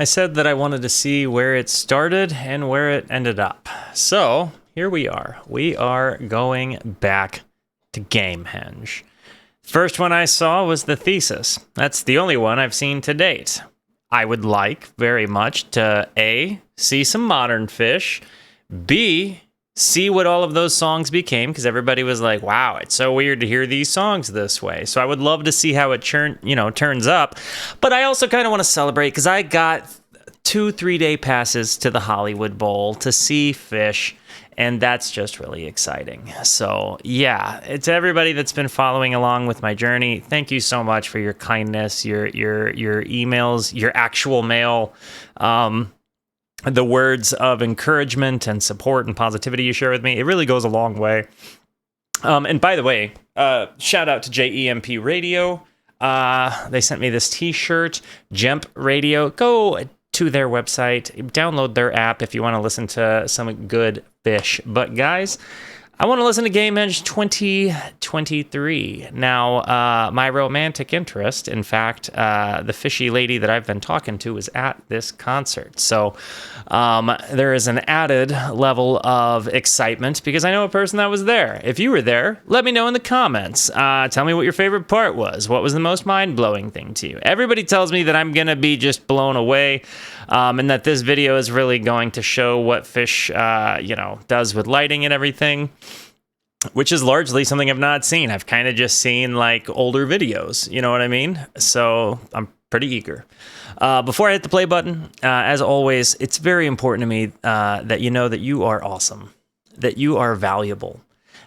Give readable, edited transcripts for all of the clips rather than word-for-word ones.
I said that I wanted to see where it started and where it ended up. So here we are. We are going back to Gamehendge. First one I saw was The Thesis. That's the only one I've seen to date. I would like very much to A, see some modern Phish, B, see what all of those songs became, because everybody was like, wow, it's so weird to hear these songs this way. So I would love to see how it turns up. But I also kind of want to celebrate because I got 2-3 day passes to the Hollywood Bowl to see Phish, and that's just really exciting. So yeah, it's everybody that's been following along with my journey. Thank you so much for your kindness, your emails, your actual mail, the words of encouragement and support and positivity you share with me. It really goes a long way. And by the way, shout out to JEMP Radio. They sent me this t-shirt, Jemp Radio. Go to their website, download their app if you want to listen to some good Phish. But guys, I want to listen to Gamehendge 2023. Now, my romantic interest, in fact, the fishy lady that I've been talking to is at this concert. So there is an added level of excitement because I know a person that was there. If you were there, let me know in the comments. Tell me what your favorite part was. What was the most mind-blowing thing to you? Everybody tells me that I'm going to be just blown away and that this video is really going to show what Phish, does with lighting and everything, which is largely something I've not seen. I've kind of just seen like older videos, you know what I mean? So I'm pretty eager. Before I hit the play button, as always, it's very important to me that you know that you are awesome, that you are valuable,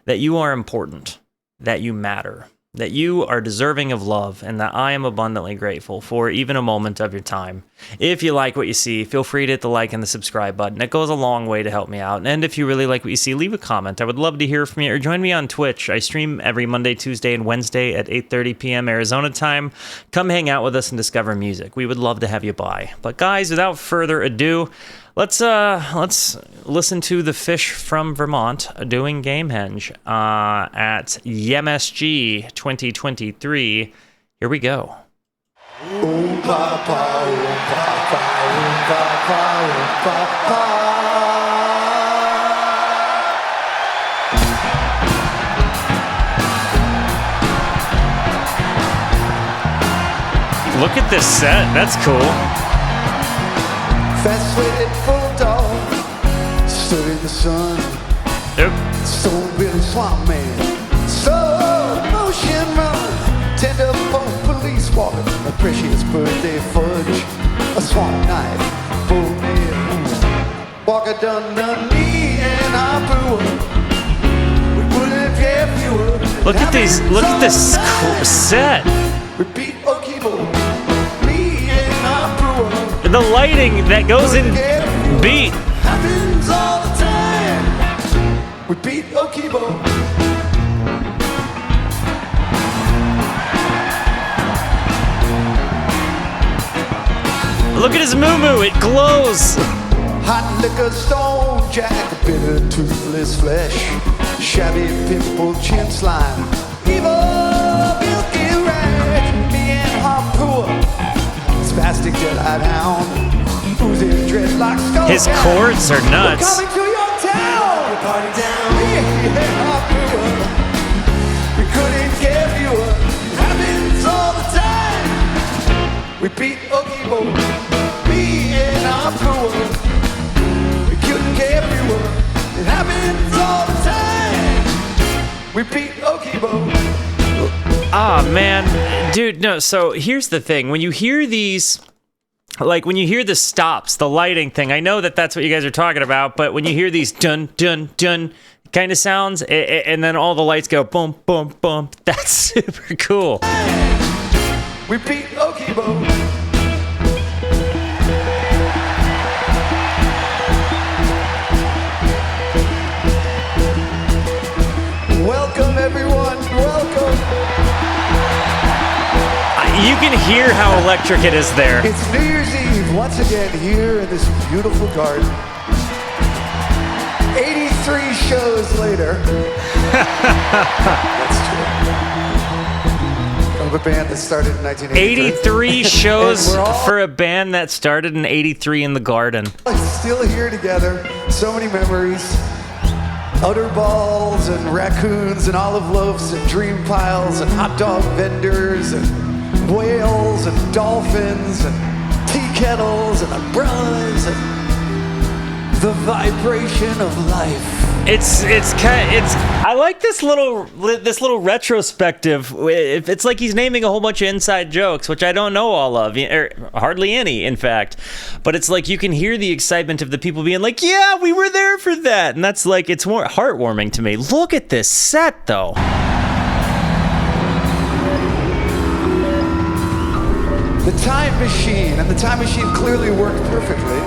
that you are important, that you matter, that you are deserving of love, and that I am abundantly grateful for even a moment of your time. If you like what you see, feel free to hit the like and the subscribe button. It goes a long way to help me out. And if you really like what you see, leave a comment. I would love to hear from you. Or join me on Twitch. I stream every Monday, Tuesday, and Wednesday at 8:30 p.m. Arizona time. Come hang out with us and discover music. We would love to have you by. But guys, without further ado, let's listen to the Phish from Vermont doing Gamehendge at YMSG 2023. Here we go. Oom papa, oom papa, oom papa, oom papa. Look at this set. That's cool. Fast-footed bulldog stood in the sun. Yep. Stone Billy Swamp Man, slow motion run. Tender bone police walker, a precious birthday fudge, a swamp knife, full nail. Walker done the knee and I blew her. We wouldn't care if you were. Look at these. Look at this cool set. We beat Okibo, me and I blew her. The lighting that goes in beat. Happens all the time. We beat Okibo. Look at his moo-moo. It glows. Hot liquor, stone jack, bitter toothless flesh, shabby pimple chin slime, evil milky rag. Me and Harpoor, spastic jet-eyed hound, oozing dreadlocks. His chords are nuts. We're coming to your town. We're party down. Me and Harpoor, we couldn't get fewer. It happens all the time. We beat Okibo. Me and Harpoor, we couldn't get fewer. It happens all the time. We beat Okibo. Ah, man. Dude, no, so here's the thing. When you hear these, like when you hear the stops, the lighting thing, I know that that's what you guys are talking about, but when you hear these dun, dun, dun kind of sounds, and then all the lights go boom, boom, boom, that's super cool. We beat Okibo. Welcome, everyone. Welcome. You can hear how electric it is there. It's New Year's Eve once again here in this beautiful garden. 83 shows later. That's true. of a band that started in 1983. 83 shows And we're all for a band that started in 83 in the Garden. still here together. So many memories. Udder balls and raccoons and olive loaves and dream piles and hot dog vendors and whales and dolphins and tea kettles and umbrellas and the vibration of life. I like this little retrospective. It's like he's naming a whole bunch of inside jokes, which I don't know all of, or hardly any, in fact. But it's like you can hear the excitement of the people being like, "Yeah, we were there for that," and that's like it's more heartwarming to me. Look at this set, though. The time machine, and the time machine clearly worked perfectly.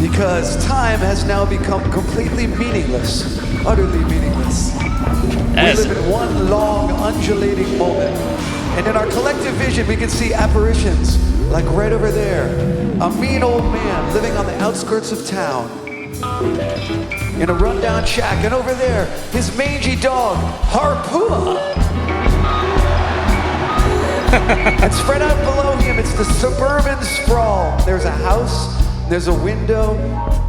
Because time has now become completely meaningless, utterly meaningless. We live in one long, undulating moment. And in our collective vision, we can see apparitions, like right over there. A mean old man living on the outskirts of town, in a rundown shack. And over there, his mangy dog, Harpua. And spread out below him, it's the suburban sprawl. There's a house, there's a window,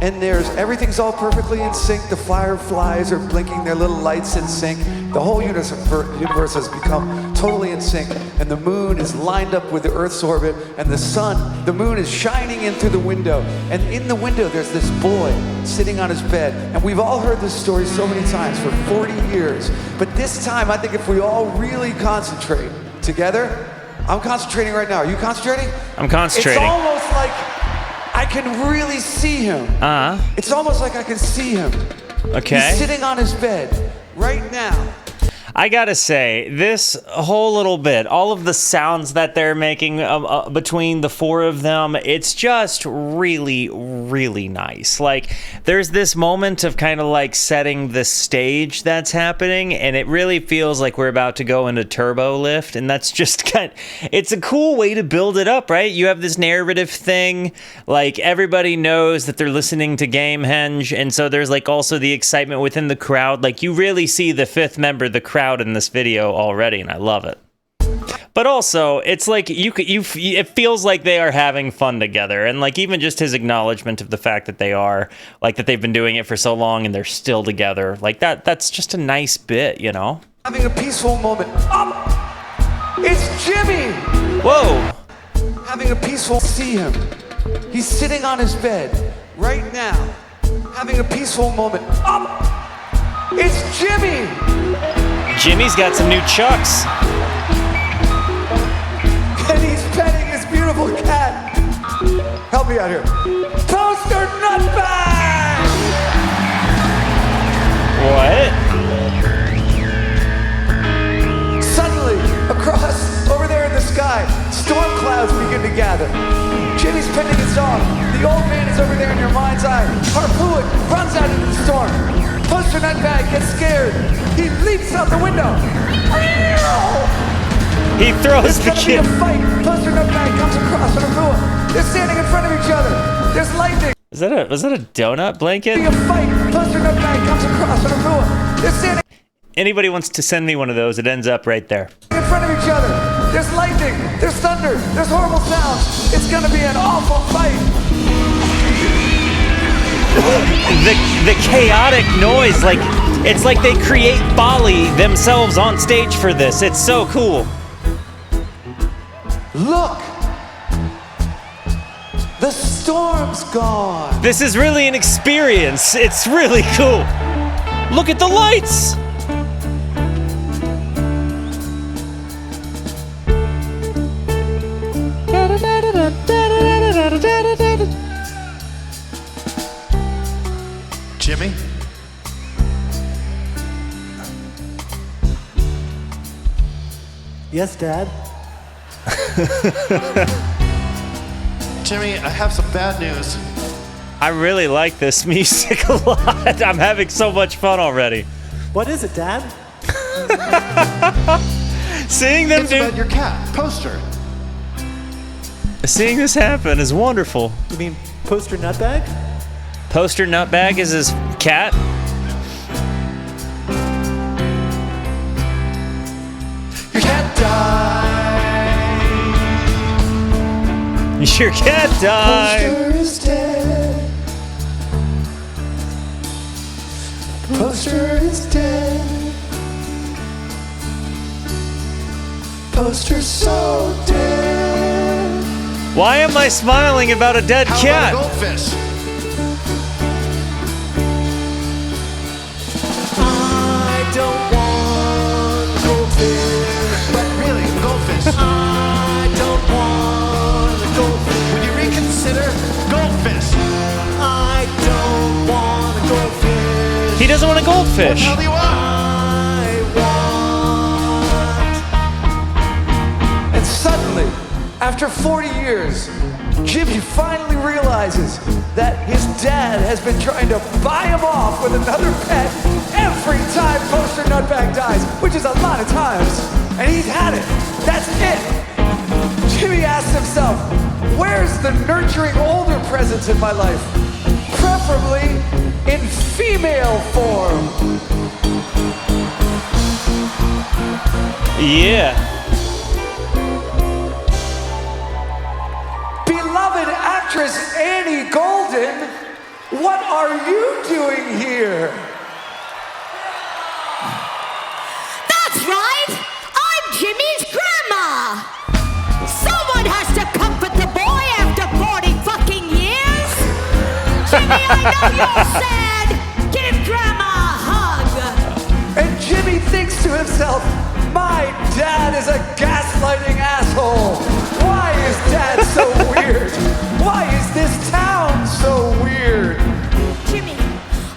and everything's all perfectly in sync. The fireflies are blinking their little lights in sync. The whole universe has become totally in sync, and the moon is lined up with the Earth's orbit, and the moon is shining in through the window. And in the window, there's this boy sitting on his bed. And we've all heard this story so many times for 40 years. But this time, I think if we all really concentrate together, I'm concentrating right now. Are you concentrating? I'm concentrating. It's almost like I can really see him. It's almost like I can see him. Okay. He's sitting on his bed right now. I gotta say, this whole little bit, all of the sounds that they're making between the four of them, it's just really, really nice. Like, there's this moment of kind of like setting the stage that's happening, and it really feels like we're about to go into turbo lift, and that's just it's a cool way to build it up, right? You have this narrative thing, like everybody knows that they're listening to Gamehendge, and so there's like also the excitement within the crowd. Like, you really see the fifth member, the crowd, in this video already, and I love it. But also, it's like it feels like they are having fun together, and like even just his acknowledgement of the fact that that they've been doing it for so long and they're still together, like that's just a nice bit, you know? Having a peaceful moment. It's Jimmy! Whoa! Having a peaceful, see him. He's sitting on his bed right now, having a peaceful moment. It's Jimmy! Jimmy's got some new chucks. And he's petting his beautiful cat. Help me out here. Toaster Nutbag! What? Suddenly, across, over there in the sky, storm clouds begin to gather. Jimmy's petting his dog. The old man is over there in your mind's eye. Harpoon runs out into the storm. Toaster Nutbag gets scared. He leaps out the window. He throws the kid. There's gonna be kid. a fight. Toaster Nutbag comes across on a rua. They're standing in front of each other. There's lightning. Was that a donut blanket? There's gonna be a fight. Toaster Nutbag comes across on a rua. They're standing Anybody wants to send me one of those, it ends up right there. in front of each other. There's lightning. There's thunder. There's horrible sounds. It's gonna be an awful fight. The chaotic noise, like it's like they create Bali themselves on stage for this. It's so cool. Look! The storm's gone! This is really an experience. It's really cool. Look at the lights! Jimmy? Yes, Dad? Jimmy, I have some bad news. I really like this music a lot. I'm having so much fun already. What is it, Dad? Seeing them It's about your cat, Poster. Seeing this happen is wonderful. You mean Poster Nutbag? Poster Nutbag is his cat. Your cat died. You can't die. Poster is dead. Poster is dead. Poster's so dead. Why am I smiling about a dead How cat? about a goldfish? I don't want goldfish. But really, goldfish. I don't want a goldfish. Would you reconsider goldfish? I don't want a goldfish. He doesn't want a goldfish. How do you want? I want. And suddenly, after 40 years, Jimmy finally realizes that his dad has been trying to buy him off with another pet every time Poster Nutbag dies, which is a lot of times. And he's had it. That's it. Jimmy asks himself, where's the nurturing older presence in my life? Preferably in female form. Yeah. Beloved actress Annie Golden, what are you doing here? That's right! I'm Jimmy's grandma! Someone has to comfort the boy after 40 fucking years! Jimmy, I know you're sad! Give Grandma a hug! And Jimmy thinks to himself, my dad is a gaslighting asshole. Why is dad so weird? Why is this town so weird? Jimmy,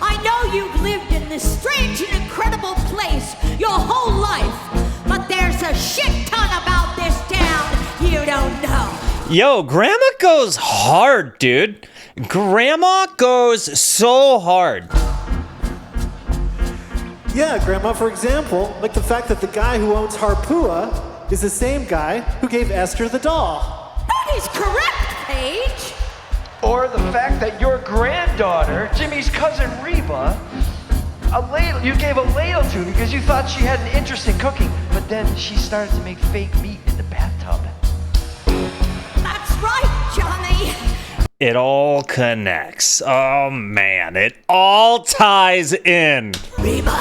I know you've lived in this strange and incredible place your whole life, but there's a shit ton about this town you don't know. Yo, Grandma goes hard, dude. Grandma goes so hard. Yeah, Grandma, for example, like the fact that the guy who owns Harpua is the same guy who gave Esther the doll. That is correct, Paige. Or the fact that your granddaughter, Jimmy's cousin Reba, you gave a ladle to because you thought she had an interest in cooking, but then she started to make fake meat in the bathtub. That's right, Johnny. It all connects. Oh man, it all ties in. Reba.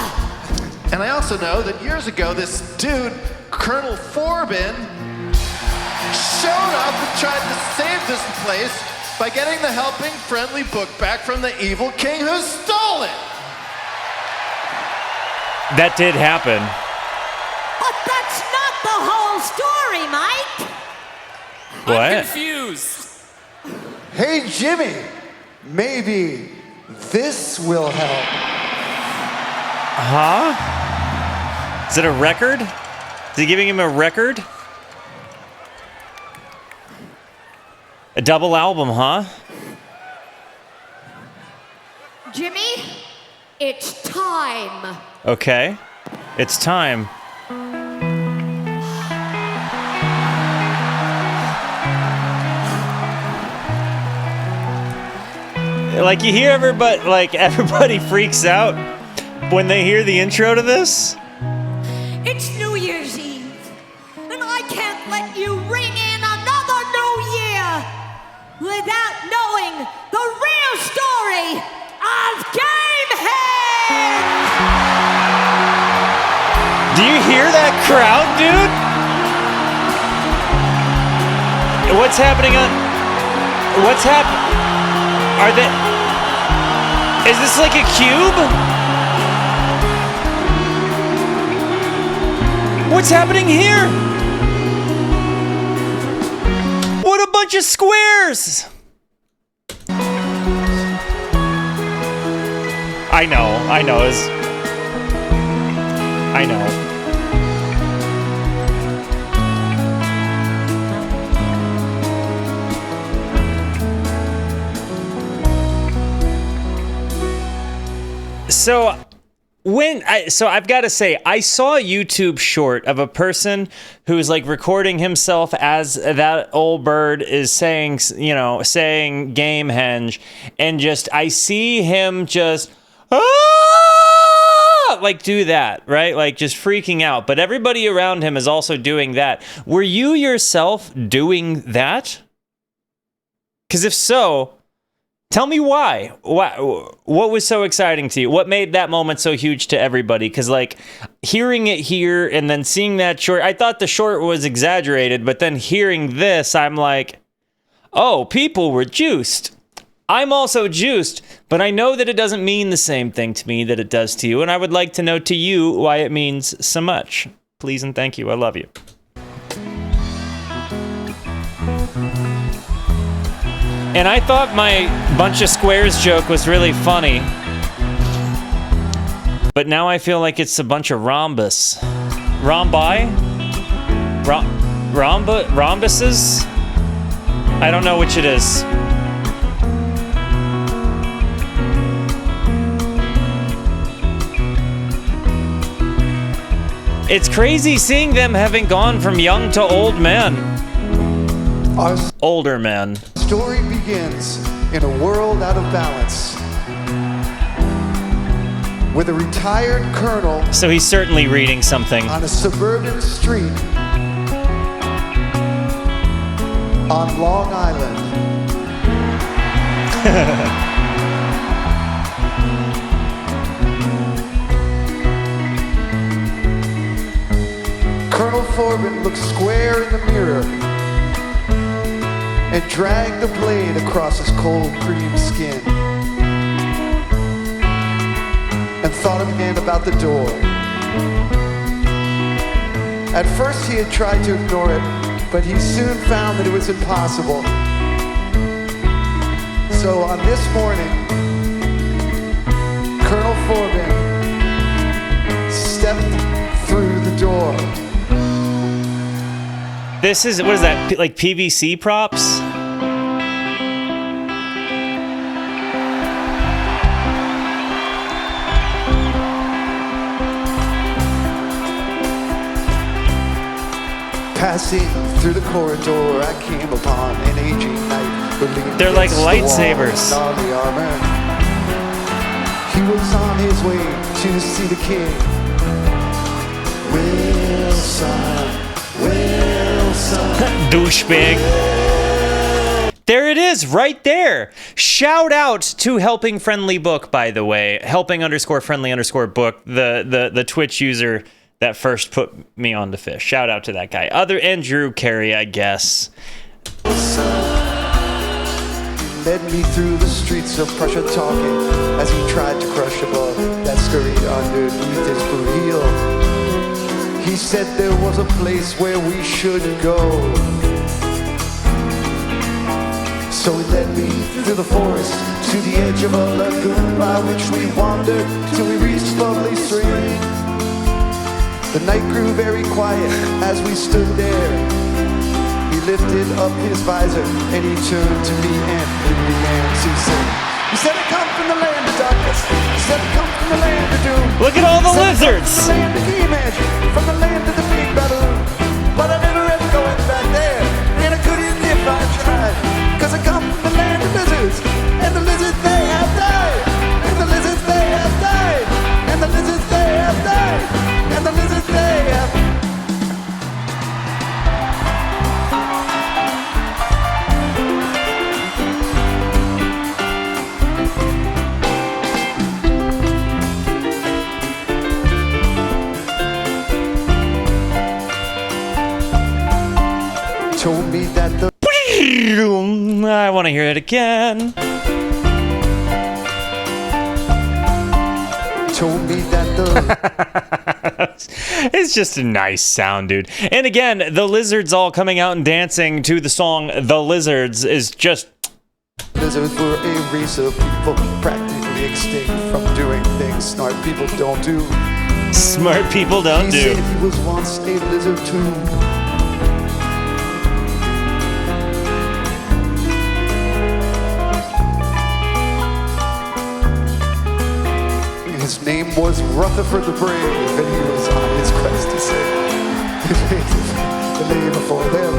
And I also know that years ago, this dude, Colonel Forbin, showed up and tried to save this place by getting the helping friendly book back from the evil king who stole it. That did happen. But that's not the whole story, Mike. What? Confused. Hey, Jimmy, maybe this will help. Huh? Is it a record? Is he giving him a record? A double album, huh? Jimmy, it's time. Okay. It's time. Like you hear everybody freaks out when they hear the intro to this. It's New Year's Eve, and I can't let you ring in another New Year without knowing the real story of Gamehendge! Do you hear that crowd, dude? What's happening What's happening? Is this like a cube? What's happening here? What a bunch of squares! I know. I know. So I've got to say, I saw a YouTube short of a person who's like recording himself as that old bird is saying Gamehendge, and just I see him just like do that, right? Like just freaking out. But everybody around him is also doing that. Were you yourself doing that? Because if so, tell me why. What was so exciting to you? What made that moment so huge to everybody? Because, like, hearing it here and then seeing that short, I thought the short was exaggerated, but then hearing this, I'm like, oh, people were juiced. I'm also juiced, but I know that it doesn't mean the same thing to me that it does to you, and I would like to know to you why it means so much. Please and thank you. I love you. And I thought my bunch of squares joke was really funny. But now I feel like it's a bunch of rhombus. Rhombuses? I don't know which it is. It's crazy seeing them having gone from young to old men. Older men. Story begins in a world out of balance, with a retired colonel So he's certainly reading something. on a suburban street on Long Island. Colonel Forbin looked square in the mirror and dragged the blade across his cold cream skin, and thought again about the door. At first he had tried to ignore it, but he soon found that it was impossible. So on this morning, Colonel Forbin stepped through the door. This is, what is that, like PVC props? Passing through the corridor, I came upon an aging knight. They're like lightsabers. Gnarly armor. He was on his way to see the king. Wilson. Douchebag. There it is, right there. Shout out to Helping Friendly Book, by the way. Helping_friendly_book, the Twitch user that first put me on to Phish. Shout out to that guy. And Drew Carey, I guess. Led me through the streets of Prussia, talking as he tried to crush a bug that scurried underneath his boot heel. He said there was a place where we should go. So he led me through the forest to the edge of a lagoon, by which we wandered till we reached lovely stream. The night grew very quiet as we stood there. He lifted up his visor and he turned to me and he began to sing. He said, I come from the land of darkness. He said, I come from the land of doom. Look at all the He said, lizards. From the land of Gamehendge, from the land of the big baboon. But I never ever going back there, and I couldn't if I tried. Cause I come from the land of lizards, and the lizards they have died. And the lizards they have died. And the lizards they have died. And the lizards they have died. Told me that the I want to hear it again. told me that the It's just a nice sound, dude. And again, the lizards all coming out and dancing to the song The Lizards is just... lizards were a race of people practically extinct from doing things smart people don't do. Smart people don't He do. said he was once a lizard too. His name was Rutherford the Brave, and he was on his quest to save the lady before them.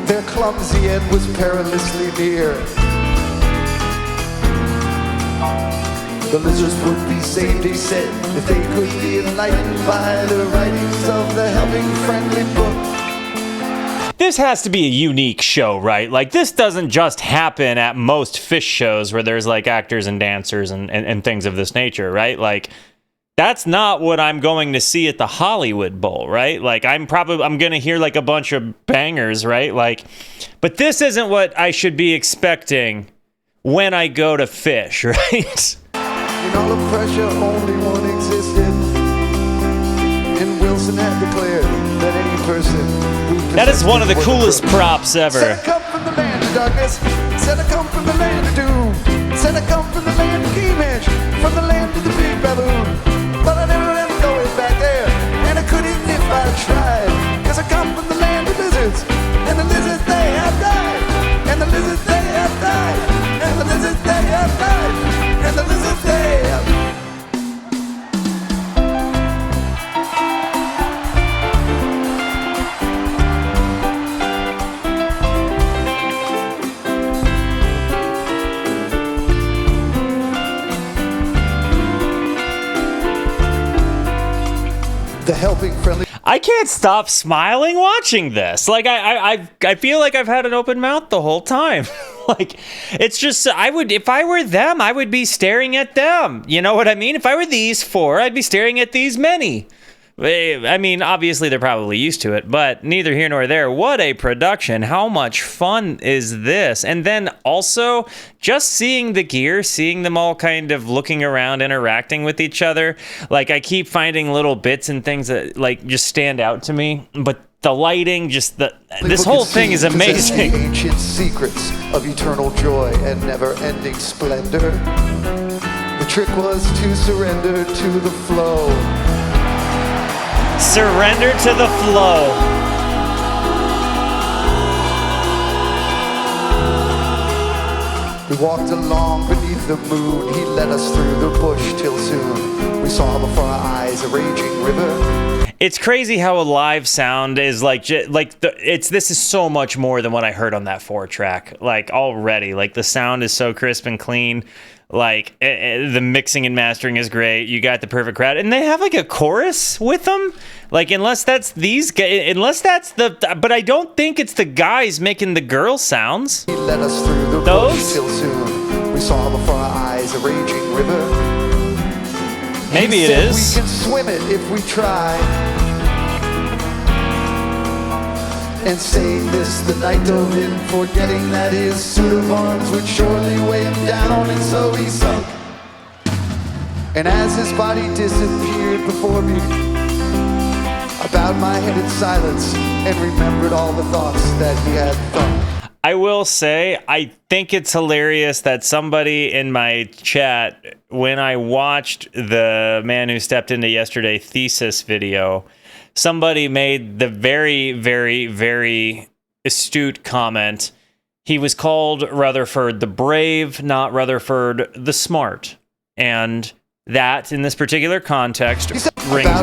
Their clumsy end was perilously near. The lizards would be saved, he said, if they could be enlightened by the writings of the Helping Friendly Book. this has to be a unique show, right? Like, this doesn't just happen at most Phish shows where there's like actors and dancers and things of this nature, right? Like, that's not what I'm going to see at the Hollywood Bowl, right? Like, I'm going to hear like a bunch of bangers, right? Like, but this isn't what I should be expecting when I go to Phish, right? In all the pressure, only one existed. And Wilson had declared that any person who That is one of the coolest props ever. Said I come from the land of darkness. Said I come from the land of doom. Said I come from the land of Gamehendge, from the land of the big baboon. But I never am going back there, and I couldn't if I tried. Cause I come from the land of lizards, and the lizards they have died. And the lizards they have died. And the lizards they have died. And the lizards they have died. The helping friendly. I can't stop smiling watching this. Like, I feel like I've had an open mouth the whole time. Like, it's just, if I were them, I would be staring at them. You know what I mean? If I were these four, I'd be staring at these many. I mean, obviously they're probably used to it, but neither here nor there. What a production. How much fun is this? And then also just seeing the gear, seeing them all kind of looking around, interacting with each other. Like, I keep finding little bits and things that like just stand out to me, but the lighting, just this whole thing is amazing. The ancient secrets of eternal joy and never-ending splendor. The trick was to surrender to the flow. Surrender to the flow. We walked along beneath the moon. He led us through the bush till soon we saw before our eyes a raging river. It's crazy how a live sound is this is so much more than what I heard on that 4-track. Like, already, like, the sound is so crisp and clean. Like, the mixing and mastering is great. You got the perfect crowd, and they have like a chorus with them. Like, unless that's but I don't think it's the guys making the girl sounds. He led us through the bush till soon we saw before our eyes a raging river. Maybe it is. We can swim it if we try. And saying this, the night dove in, forgetting that his suit of arms would surely weigh him down, and so he sunk. And as his body disappeared before me, I bowed my head in silence and remembered all the thoughts that he had thought. I will say, I think it's hilarious that somebody in my chat, when I watched the Man Who Stepped Into Yesterday thesis video, somebody made the very, very, very astute comment. He was called Rutherford the Brave, not Rutherford the Smart. And that, in this particular context,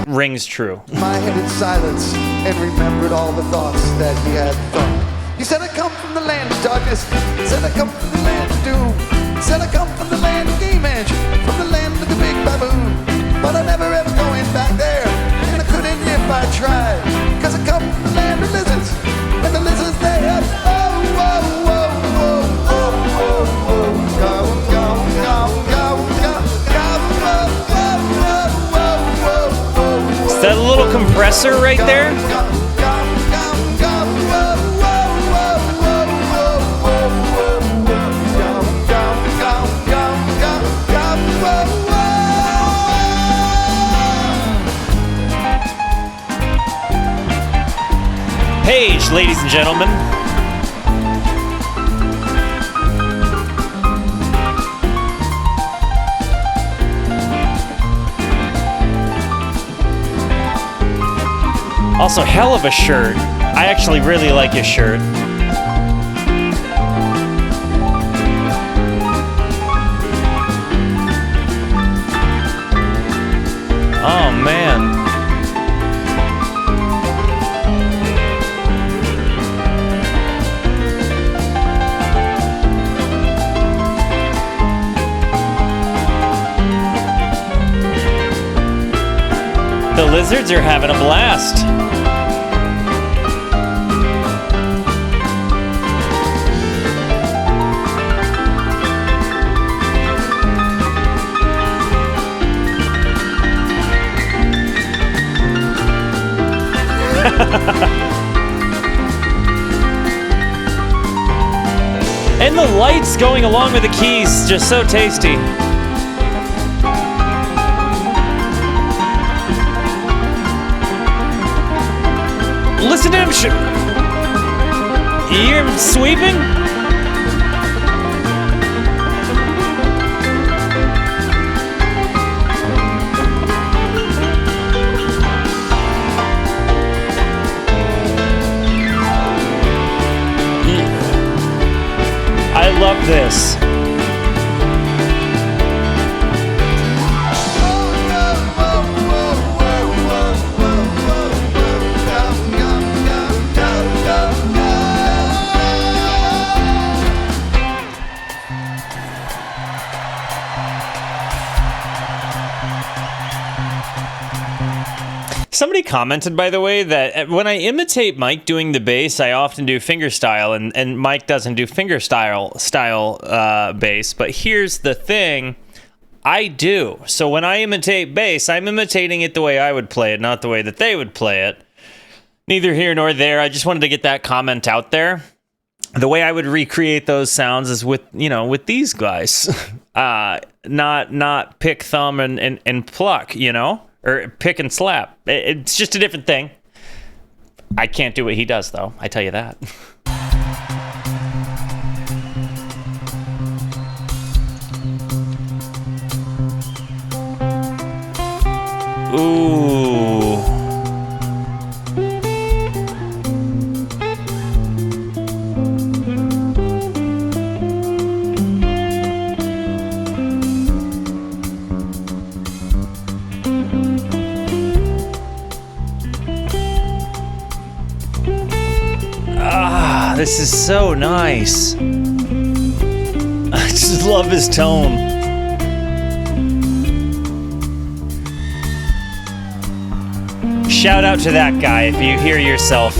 rings true. My head in silence and remembered all the thoughts that he had thought. He said, I come from the land of darkness. He said, I come from the land of doom. He said, I come from the land of Gamehendge, from the land of the big baboon. But I never ever going back there, and I couldn't if I tried. Cause I come from the land of lizards, and the lizards they have, Is that a little compressor right there? Page, ladies and gentlemen. Also, hell of a shirt. I actually really like his shirt. Oh, man. The lizards are having a blast. And the lights going along with the keys, just so tasty. Listen to him. You hear him sweeping? I love this. Somebody commented, by the way, that when I imitate Mike doing the bass, I often do fingerstyle, and Mike doesn't do fingerstyle bass. But here's the thing, I do. So when I imitate bass, I'm imitating it the way I would play it, not the way that they would play it. Neither here nor there. I just wanted to get that comment out there. The way I would recreate those sounds is with these guys, not pick, thumb, and pluck, or pick and slap. It's just a different thing. I can't do what he does, though. I tell you that. Ooh. This is so nice. I just love his tone. Shout out to that guy if you hear yourself.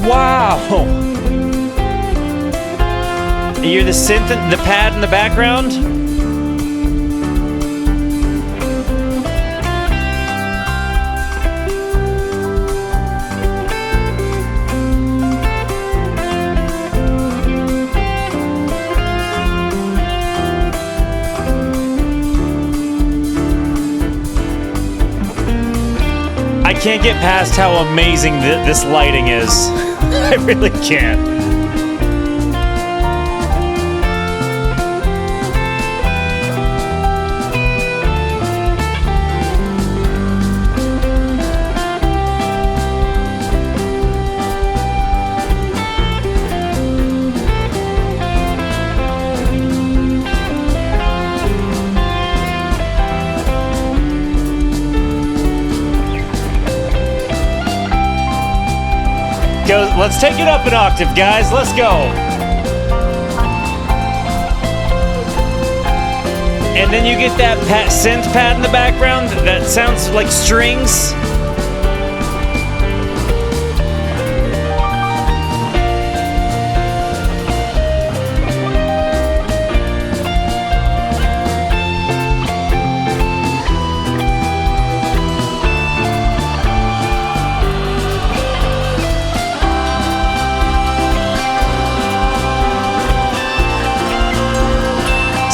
Wow! You hear the synth, the pad in the background? I can't get past how amazing this lighting is. I really can't. Let's take it up an octave, guys. Let's go. And then you get that synth pad in the background that sounds like strings.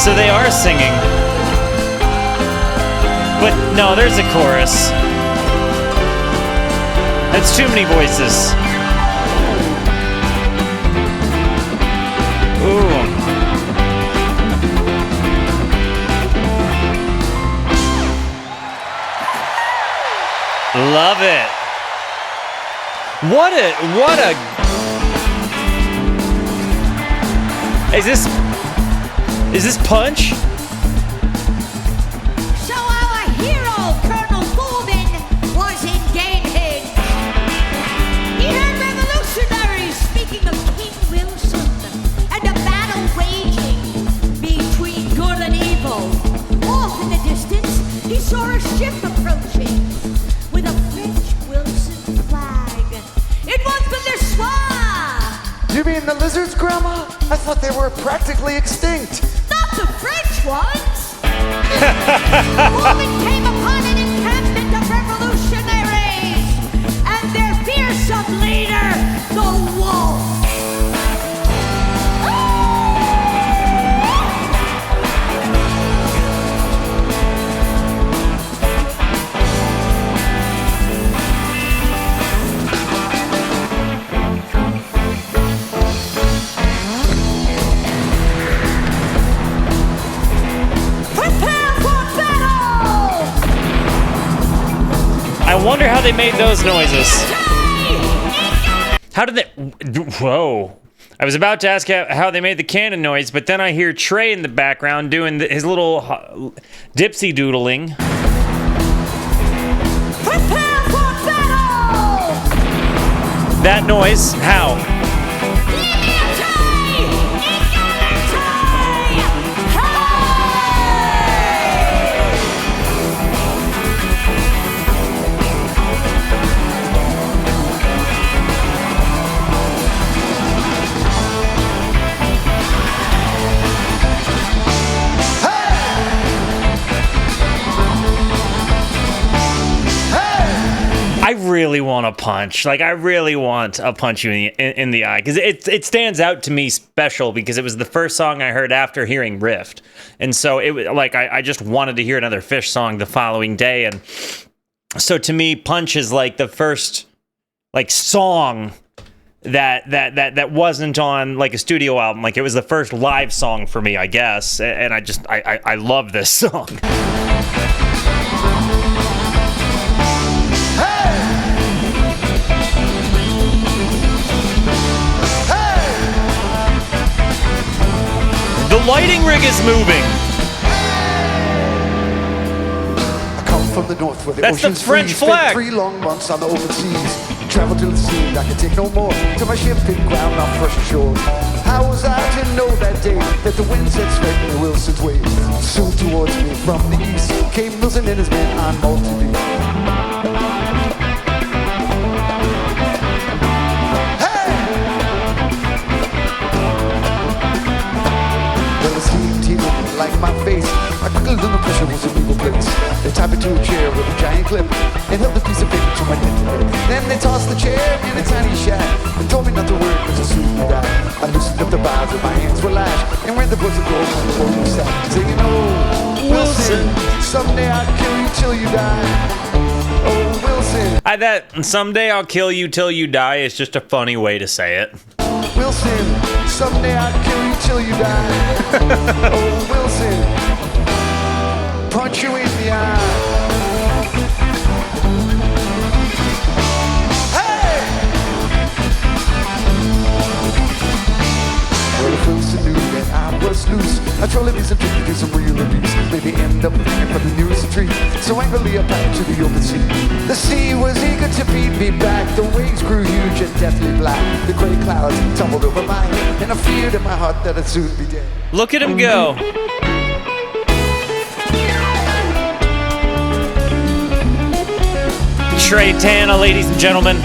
So they are singing. But no, there's a chorus. That's too many voices. Ooh. Love it. What a Is this Punch? So our hero, Colonel Foreman, was in Gamehendge. He heard revolutionaries speaking of King Wilson and a battle raging between good and evil. Off in the distance, he saw a ship approaching with a French Wilson flag. You mean the lizards, Grandma? I thought they were practically extinct. Not the French ones. Woman came upon an encampment of revolutionaries and their fearsome leader, the wolf. I wonder how they made those noises. How did they... Whoa. I was about to ask how they made the cannon noise, but then I hear Trey in the background doing his little dipsy doodling. Prepare for battle! That noise, how? I really want to punch. Like, I really want to punch you in the eye. Because it stands out to me special because it was the first song I heard after hearing Rift. And so, it was like, I just wanted to hear another Phish song the following day. And so, to me, Punch is like the first, like, song that wasn't on, like, a studio album. Like, it was the first live song for me, I guess. And I love this song. The lighting rig is moving. I come from the north where the That's the oceans French freeze. flag. Spent 3 long months on the open seas. Traveled till it seemed I could take no more. Till my ship hit ground on fresh shores. How was I to know that day that the winds had swept the Wilson's way? Soon towards me from the east came Wilson and his men on multi-beat. Like my face, I quickly learned the pressure was a legal place. They tied me to a chair with a giant clip and held a piece of paper to my neck. Then they tossed the chair in a tiny shack and told me not to worry because I'll soon die. I loosened up the bars and my hands were lashed and ran the books and doors on the floor sat, singing, "Oh, Wilson, someday I'll kill you till you die. Oh, Wilson." That "someday I'll kill you till you die" is just a funny way to say it. Wilson, someday I'll kill you till you die. Oh, Wilson, punch you in the eye. Hey! Well, if Wilson knew that I was loose, I trolled me some trick to do some real abuse. Maybe end up hanging from the nearest tree. So angrily I back to the open sea. The sea was eager to beat me back. The waves grew huge and deathly black. The gray clouds tumbled over my head, and I feared in my heart that I'd soon be dead. Look at him go. Trey Tana, ladies and gentlemen.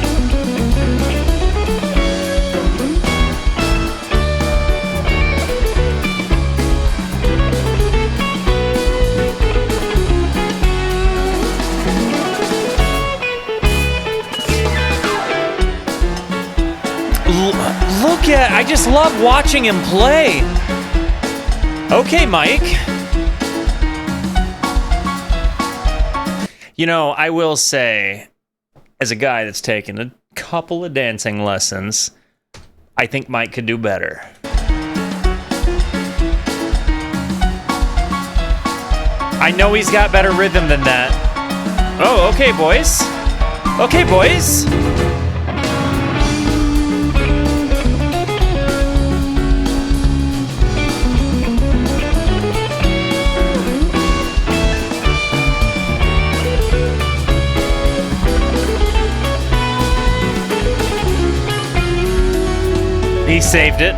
Look at, I just love watching him play. Okay, Mike. You know, I will say, as a guy that's taken a couple of dancing lessons, I think Mike could do better. I know he's got better rhythm than that. Oh, okay, boys. Okay, boys. He saved it.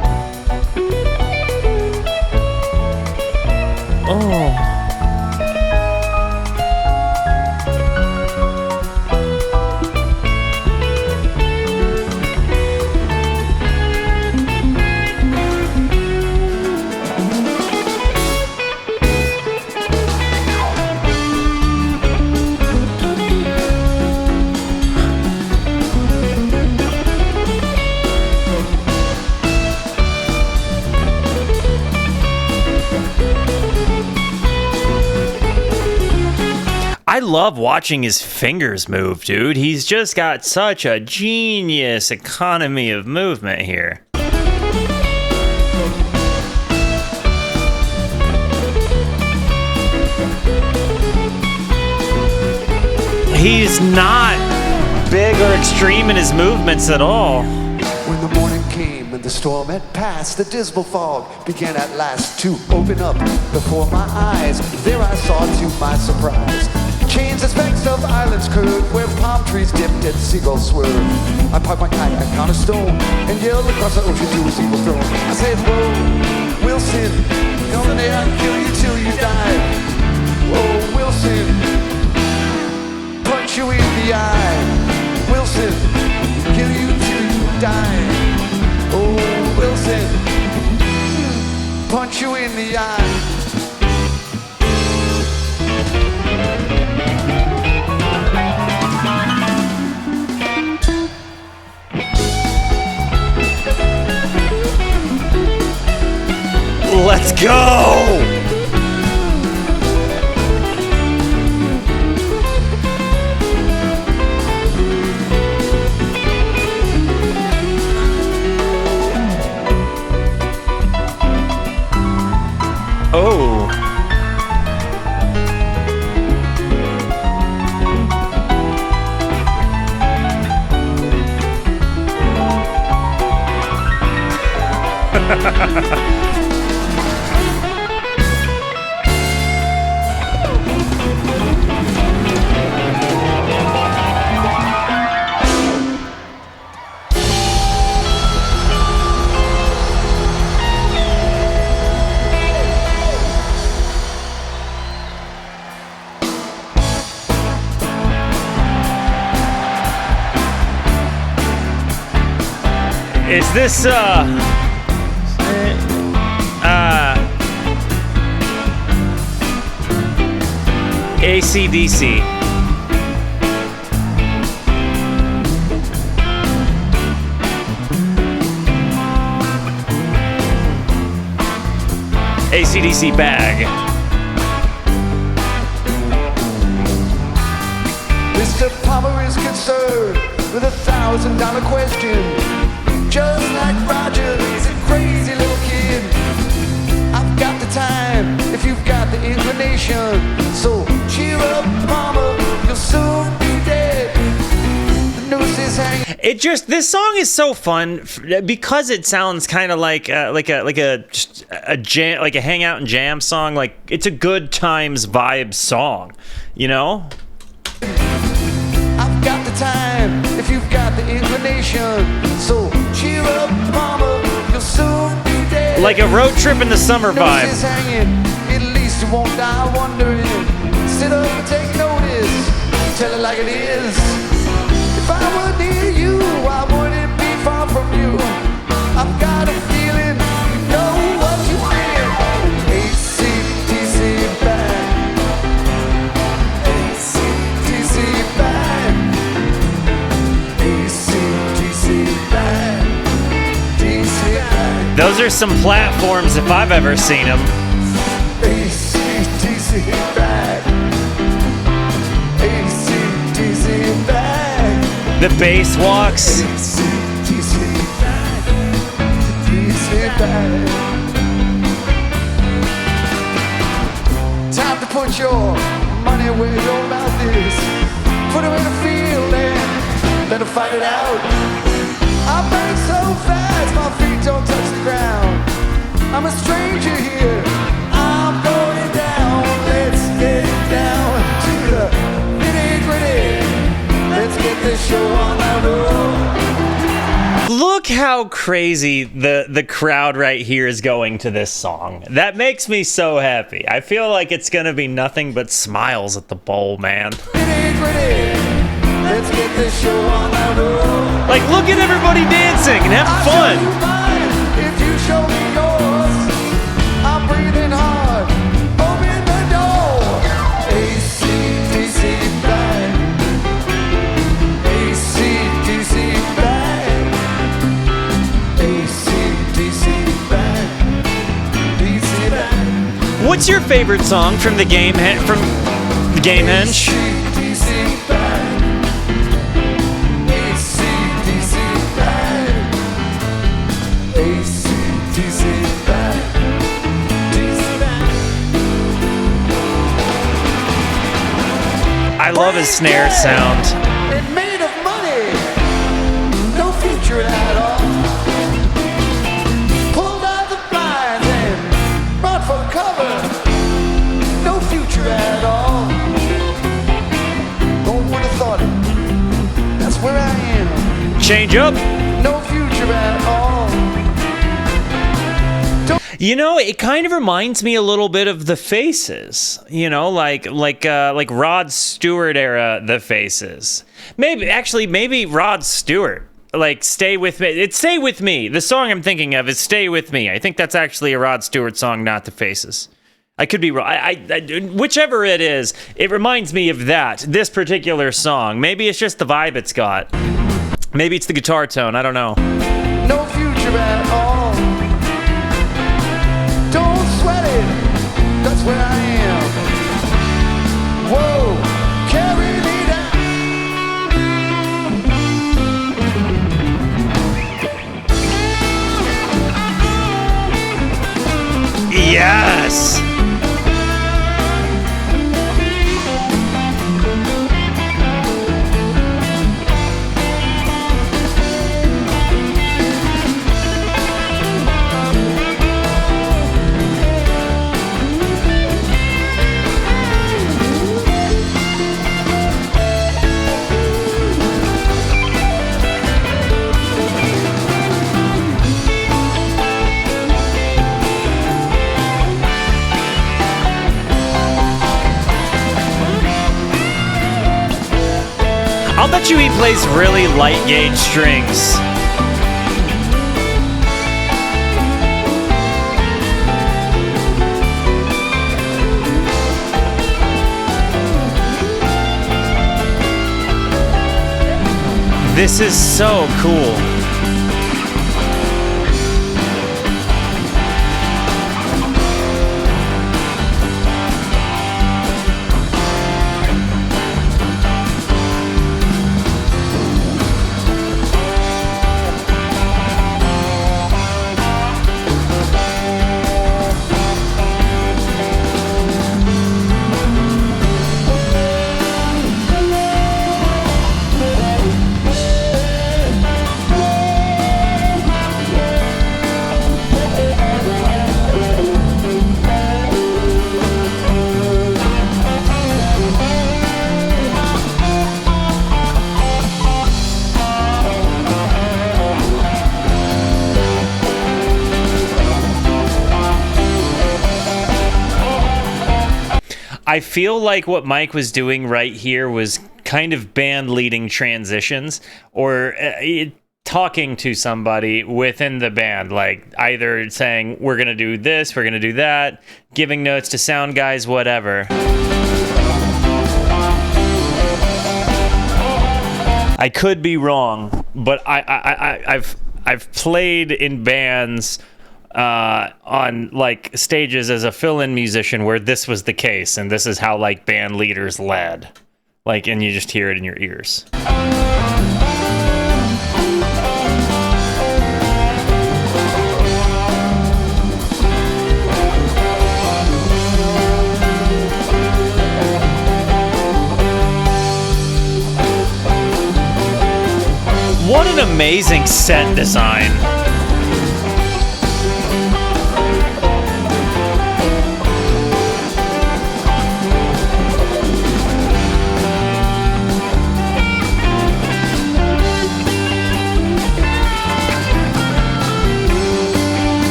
Oh. I love watching his fingers move, dude. He's just got such a genius economy of movement here. He's not big or extreme in his movements at all. When the morning came and the storm had passed, the dismal fog began at last to open up before my eyes. There I saw, to my surprise, chains and specks of islands curved, where palm trees dipped and seagulls swerved. I parked my kayak on a stone and yelled across the ocean to a single throne. I said, whoa, Wilson, the day I'll kill you till you die. Whoa, Wilson, punch you in the eye. Wilson, kill you till you die. Oh, Wilson, punch you in the eye. Let's go! Oh. Is this AC/DC? AC/DC bag. Mr. Palmer is concerned with $1,000 question. Just like Roger, he's a crazy little kid. I've got the time if you've got the inclination. So cheer up, Palmer, you'll soon be dead. The noose is hanging. It just, this song is so fun because it sounds kind of like just a jam, like a hangout and jam song. Like it's a good times vibe song, you know? I've got the time if you've got the inclination. So cheer up, Palmer, you'll soon be dead. Like a road trip in the summer vibe. Noose is hanging, at least you won't die wondering. Sit up and take notice, tell it like it is. If I were near you, I wouldn't be far from you. I've got a feeling, you know what you feel. AC/DC back, AC/DC back, AC/DC back, DC back. Those are some platforms if I've ever seen them. AC/DC back, AC/DC back. The bass walks. DC back, DC back. Time to put your money where your mouth is. Put it in the field and let her fight it out. I burn so fast, my feet don't touch the ground. I'm a stranger here, I'm going down. Let's get down to the nitty-gritty. Let's get this show on the road. Look how crazy the crowd right here is going to this song. That makes me so happy. I feel like it's gonna be nothing but smiles at the bowl, man. Nitty-gritty. Let's get this show on the road. Like, look at everybody dancing and have I'll fun. show you mine if you show me yours. I'm breathing hard. Open the door. AC/DC back. AC/DC back. AC/DC back. DC back. What's your favorite song from the Gamehendge. AC/DC bad. AC/DC bad. AC/DC bad. DC bad. I love his snare sound. And made of money. No future at all. Pulled out the blinds and run for cover. No future at all. No one would have thought it. That's where I am. Change up. No future at all. You know, it kind of reminds me a little bit of the Faces. You know, like Rod Stewart era the Faces. Maybe Rod Stewart. Like Stay With Me. It's Stay With Me. The song I'm thinking of is Stay With Me. I think that's actually a Rod Stewart song, not the Faces. I could be wrong. I whichever it is, it reminds me of that. This particular song. Maybe it's just the vibe it's got. Maybe it's the guitar tone. I don't know. No future at all. Don't sweat it. That's where I am. Whoa, carry me down. Yes! I'll bet you he plays really light gauge strings. This is so cool. I feel like what Mike was doing right here was kind of band leading transitions or talking to somebody within the band, like either saying, we're going to do this, we're going to do that, giving notes to sound guys, whatever. I could be wrong, but I've played in bands on like stages as a fill-in musician where this was the case, and this is how like band leaders led, like, and you just hear it in your ears. What an amazing set design.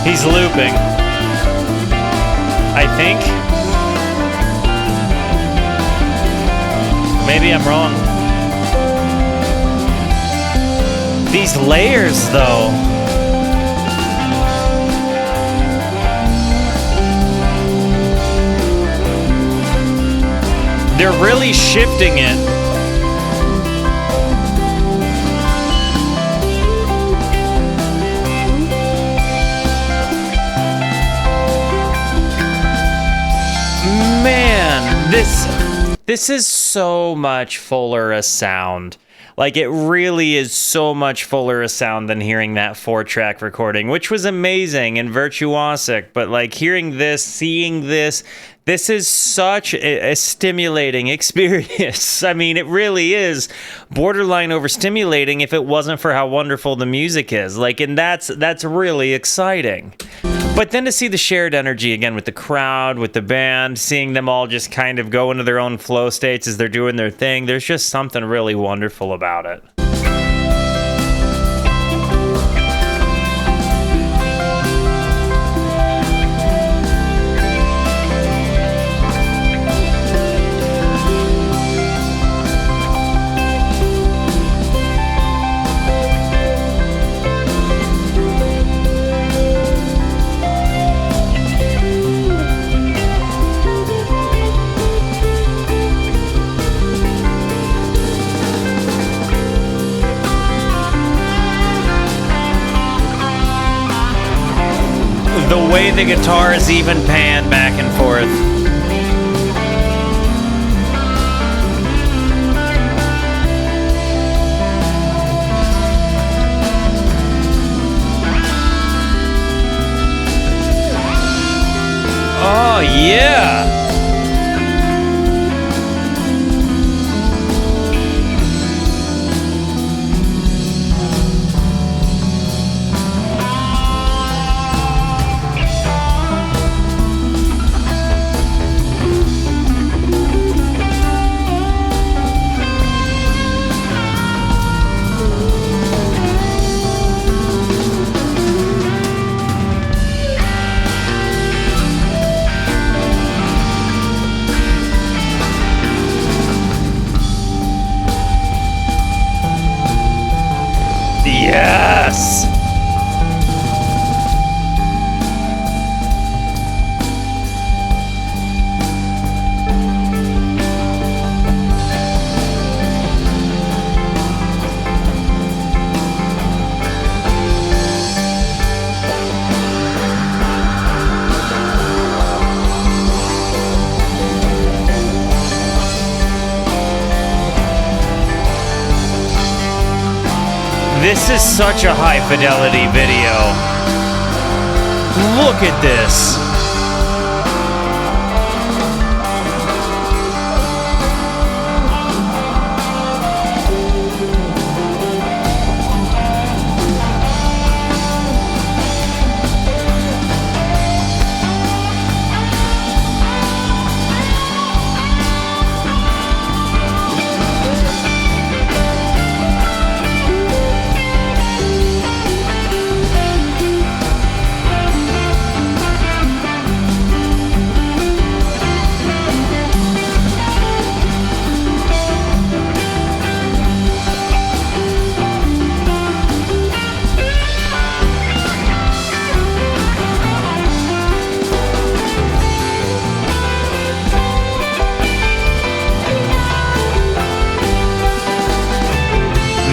He's looping, I think. Maybe I'm wrong. These layers, though. They're really shifting it. Man, this is so much fuller a sound. Like, it really is so much fuller a sound than hearing that 4-track recording, which was amazing and virtuosic. But, like, hearing this, seeing this is such a stimulating experience. I mean, it really is borderline overstimulating if it wasn't for how wonderful the music is. Like, and that's really exciting. But then to see the shared energy again with the crowd, with the band, seeing them all just kind of go into their own flow states as they're doing their thing, there's just something really wonderful about it. The way the guitar is even panned back and forth. Oh, yeah! Yes! This is such a high fidelity video. Look at this.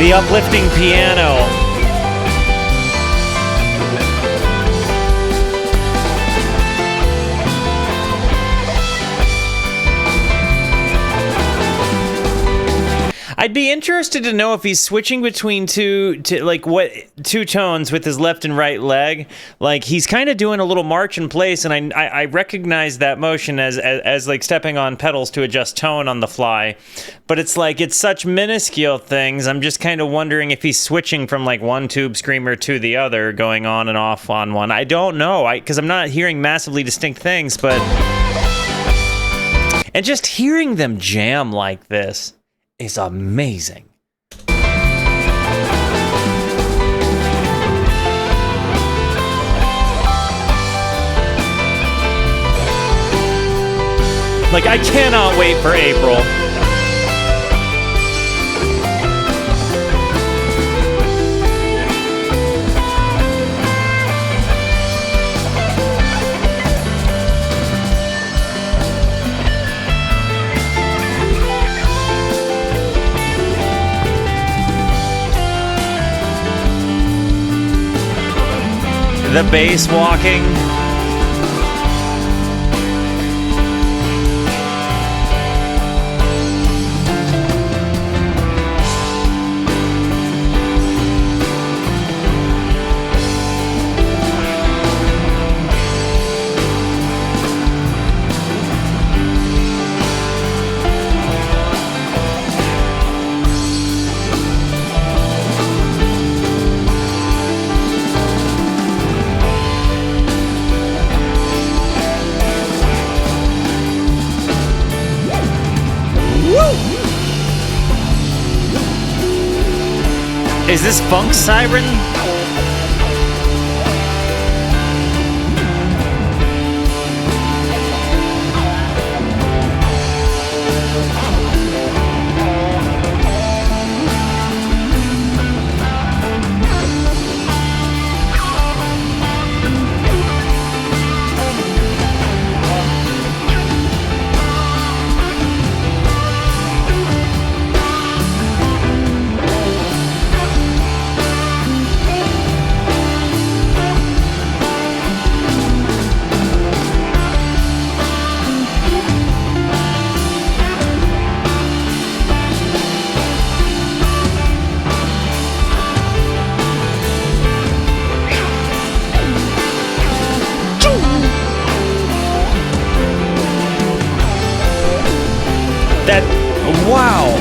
The uplifting piano. I'd be interested to know if he's switching between two tones with his left and right leg. Like, he's kind of doing a little march in place, and I recognize that motion as like stepping on pedals to adjust tone on the fly. But it's like, it's such minuscule things. I'm just kind of wondering if he's switching from like one tube screamer to the other, going on and off on one. I don't know, because I'm not hearing massively distinct things, but... And just hearing them jam like this is amazing. Like, I cannot wait for April. the bass walking. Is this Funk Siren? Wow!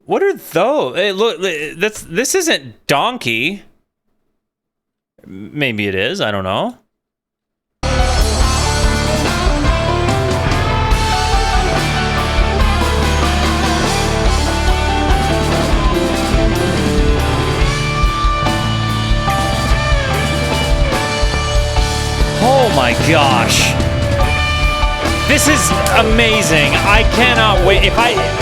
What are those? Hey, look, this isn't Donkey. Maybe it is. I don't know. Oh my gosh. This is amazing. I cannot wait. If I...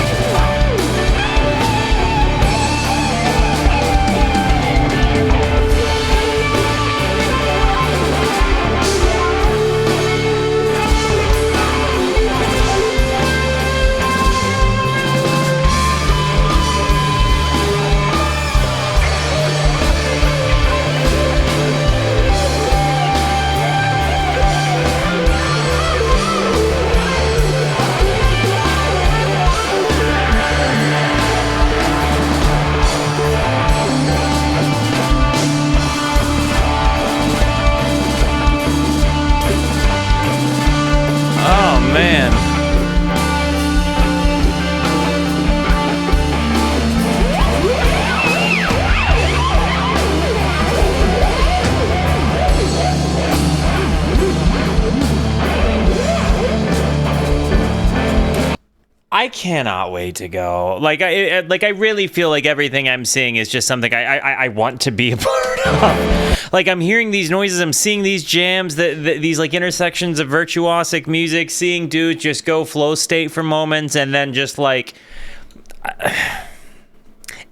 I cannot wait to go. Like I really feel like everything I'm seeing is just something I want to be a part of. Like I'm hearing these noises, I'm seeing these jams, these like intersections of virtuosic music, seeing dudes just go flow state for moments, and then just like,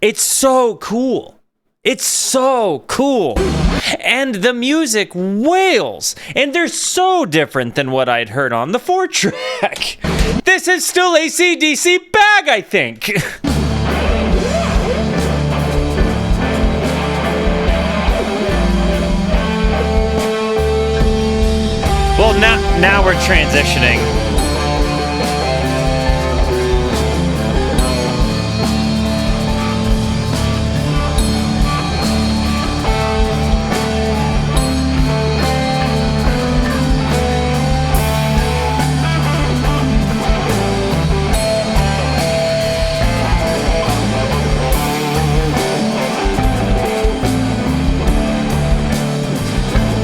it's so cool. It's so cool. And the music wails. And they're so different than what I'd heard on the 4-track. This is still AC/DC bag, I think. Well, now we're transitioning.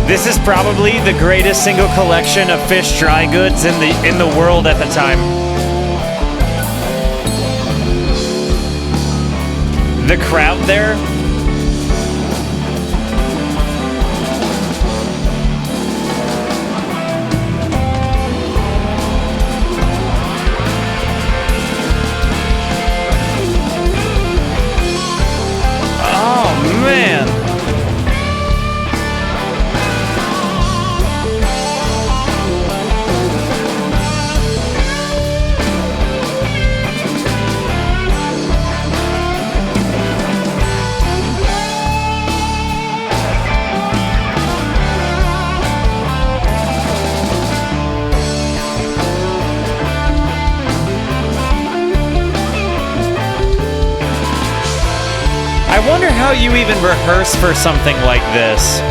This is probably the greatest single collection of Phish dry goods in the world at the time. The crowd there. Oh man. I wonder how you even rehearse for something like this.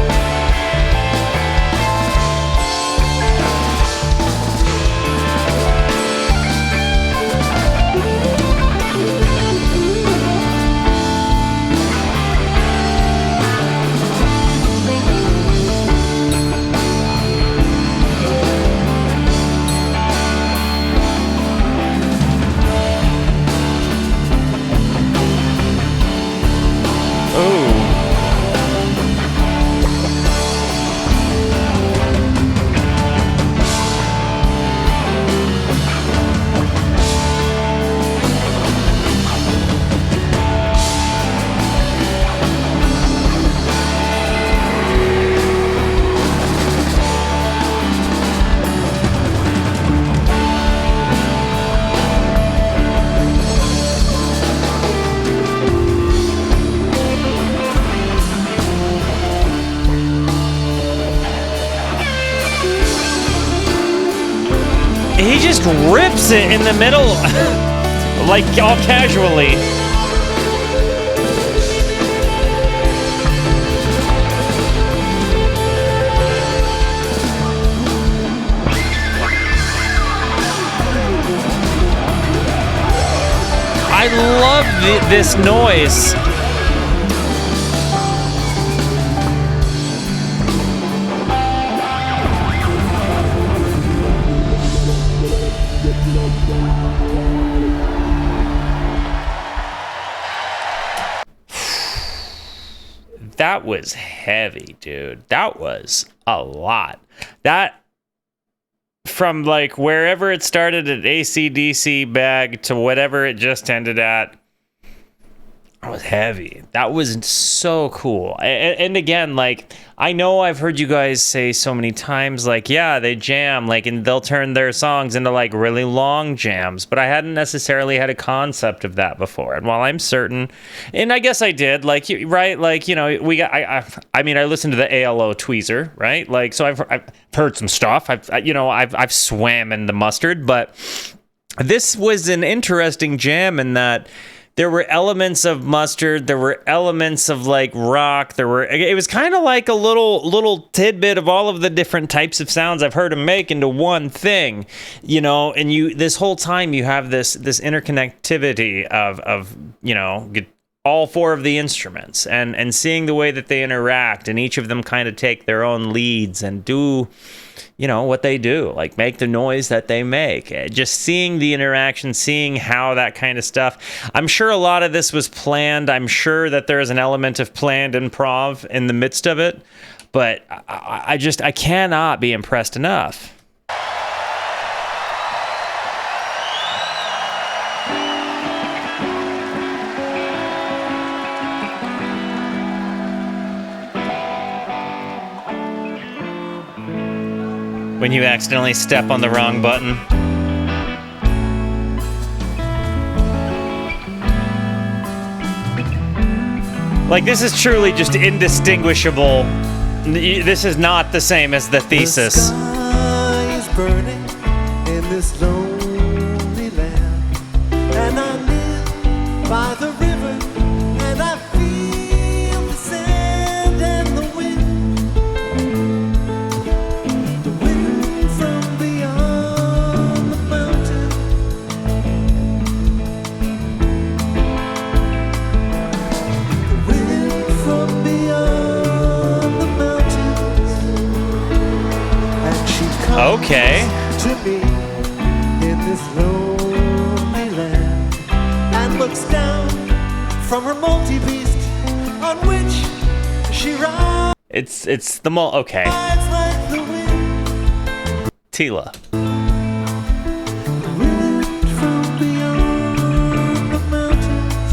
He just rips it in the middle, like all casually. I love this noise. That was heavy, dude. That was a lot. That, from like wherever it started at AC/DC bag to whatever it just ended at, it was heavy. That was so cool. And again, like, I know I've heard you guys say so many times, like, yeah, they jam, like, and they'll turn their songs into like really long jams, but I hadn't necessarily had a concept of that before. And while I'm certain, and I guess I did, like, right, like, you know, we got, I mean, I listened to the ALO tweezer, right? Like, so I've heard some stuff. I've swam in the mustard, but this was an interesting jam in that there were elements of mustard, there were elements of like rock, it was kind of like a little tidbit of all of the different types of sounds I've heard him make into one thing, you know, and this whole time you have this interconnectivity of you know, all four of the instruments and seeing the way that they interact, and each of them kind of take their own leads and do, you know, what they do, like make the noise that they make. Just seeing the interaction, seeing how that kind of stuff. I'm sure a lot of this was planned. I'm sure that there is an element of planned improv in the midst of it, but I cannot be impressed enough. When you accidentally step on the wrong button. Like, this is truly just indistinguishable. This is not the same as the thesis. The sky is burning in this lonely land, and I live by the river, and I feel the sand and the wind. The wind from beyond the mountain. The wind from beyond the mountains. And she comes Okay. to me in this lonely land and looks down from her multi-beast on which she rides It's the okay. like the wind. Tila. The wind from beyond the mountains.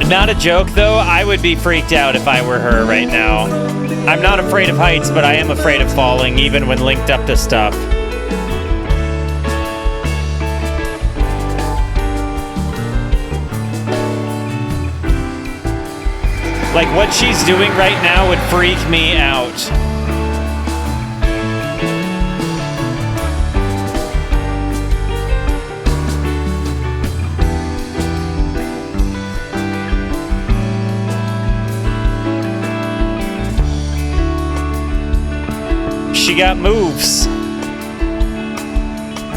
Not a joke, though. I would be freaked out if I were her right now. I'm not afraid of heights, but I am afraid of falling, even when linked up to stuff. Like, what she's doing right now would freak me out. She got moves.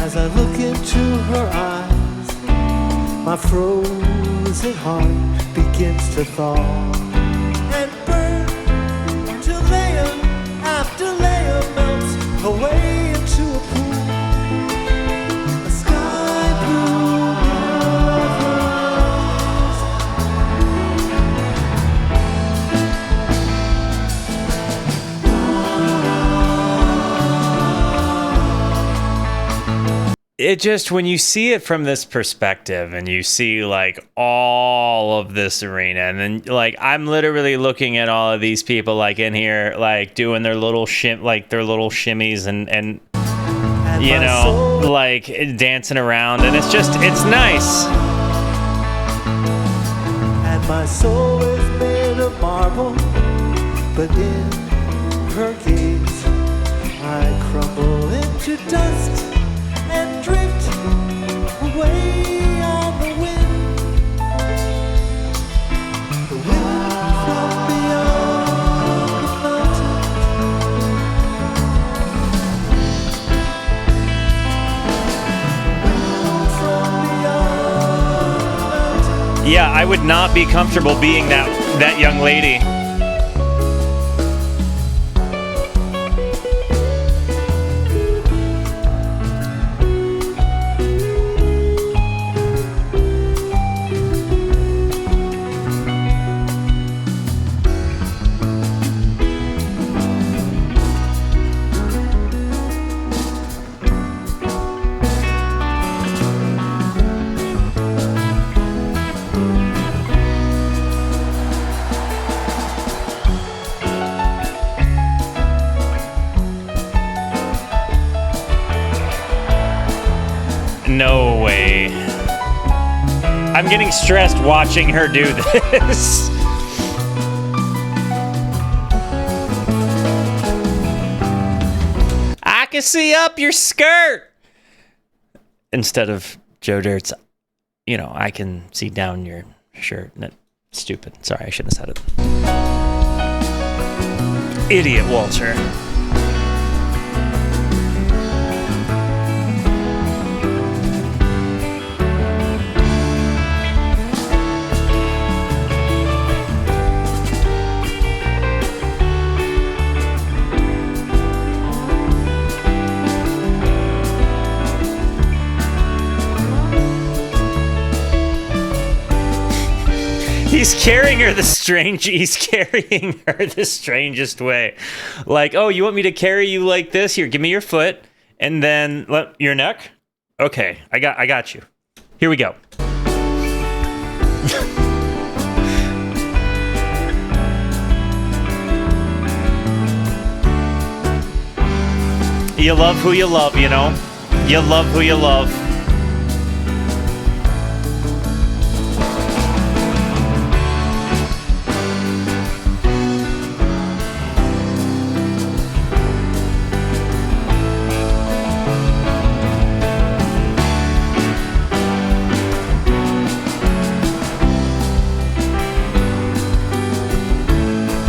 As I look into her eyes, my frozen heart begins to thaw and burn till layer after layer melts away into a pool. A sky blue of rose. It just, when you see it from this perspective and you see like all of this arena, and then like I'm literally looking at all of these people like in here like doing their little shimmies and you my know, soul- like dancing around, and it's nice. And my soul is made of marble, but in her gaze I crumble into dust and drift away on the wind. The wind from beyond the mountains. Wind from beyond the mountains. Yeah, I would not be comfortable being that young lady. No way. I'm getting stressed watching her do this. I can see up your skirt. Instead of Joe Dirt's, you know, I can see down your shirt. No, stupid. Sorry, I shouldn't have said it. Idiot, Walter. He's carrying her the strangest way. Like, oh, you want me to carry you like this? Here, give me your foot, and then your neck. Okay, I got you. Here we go. You love who you love, you know? You love who you love.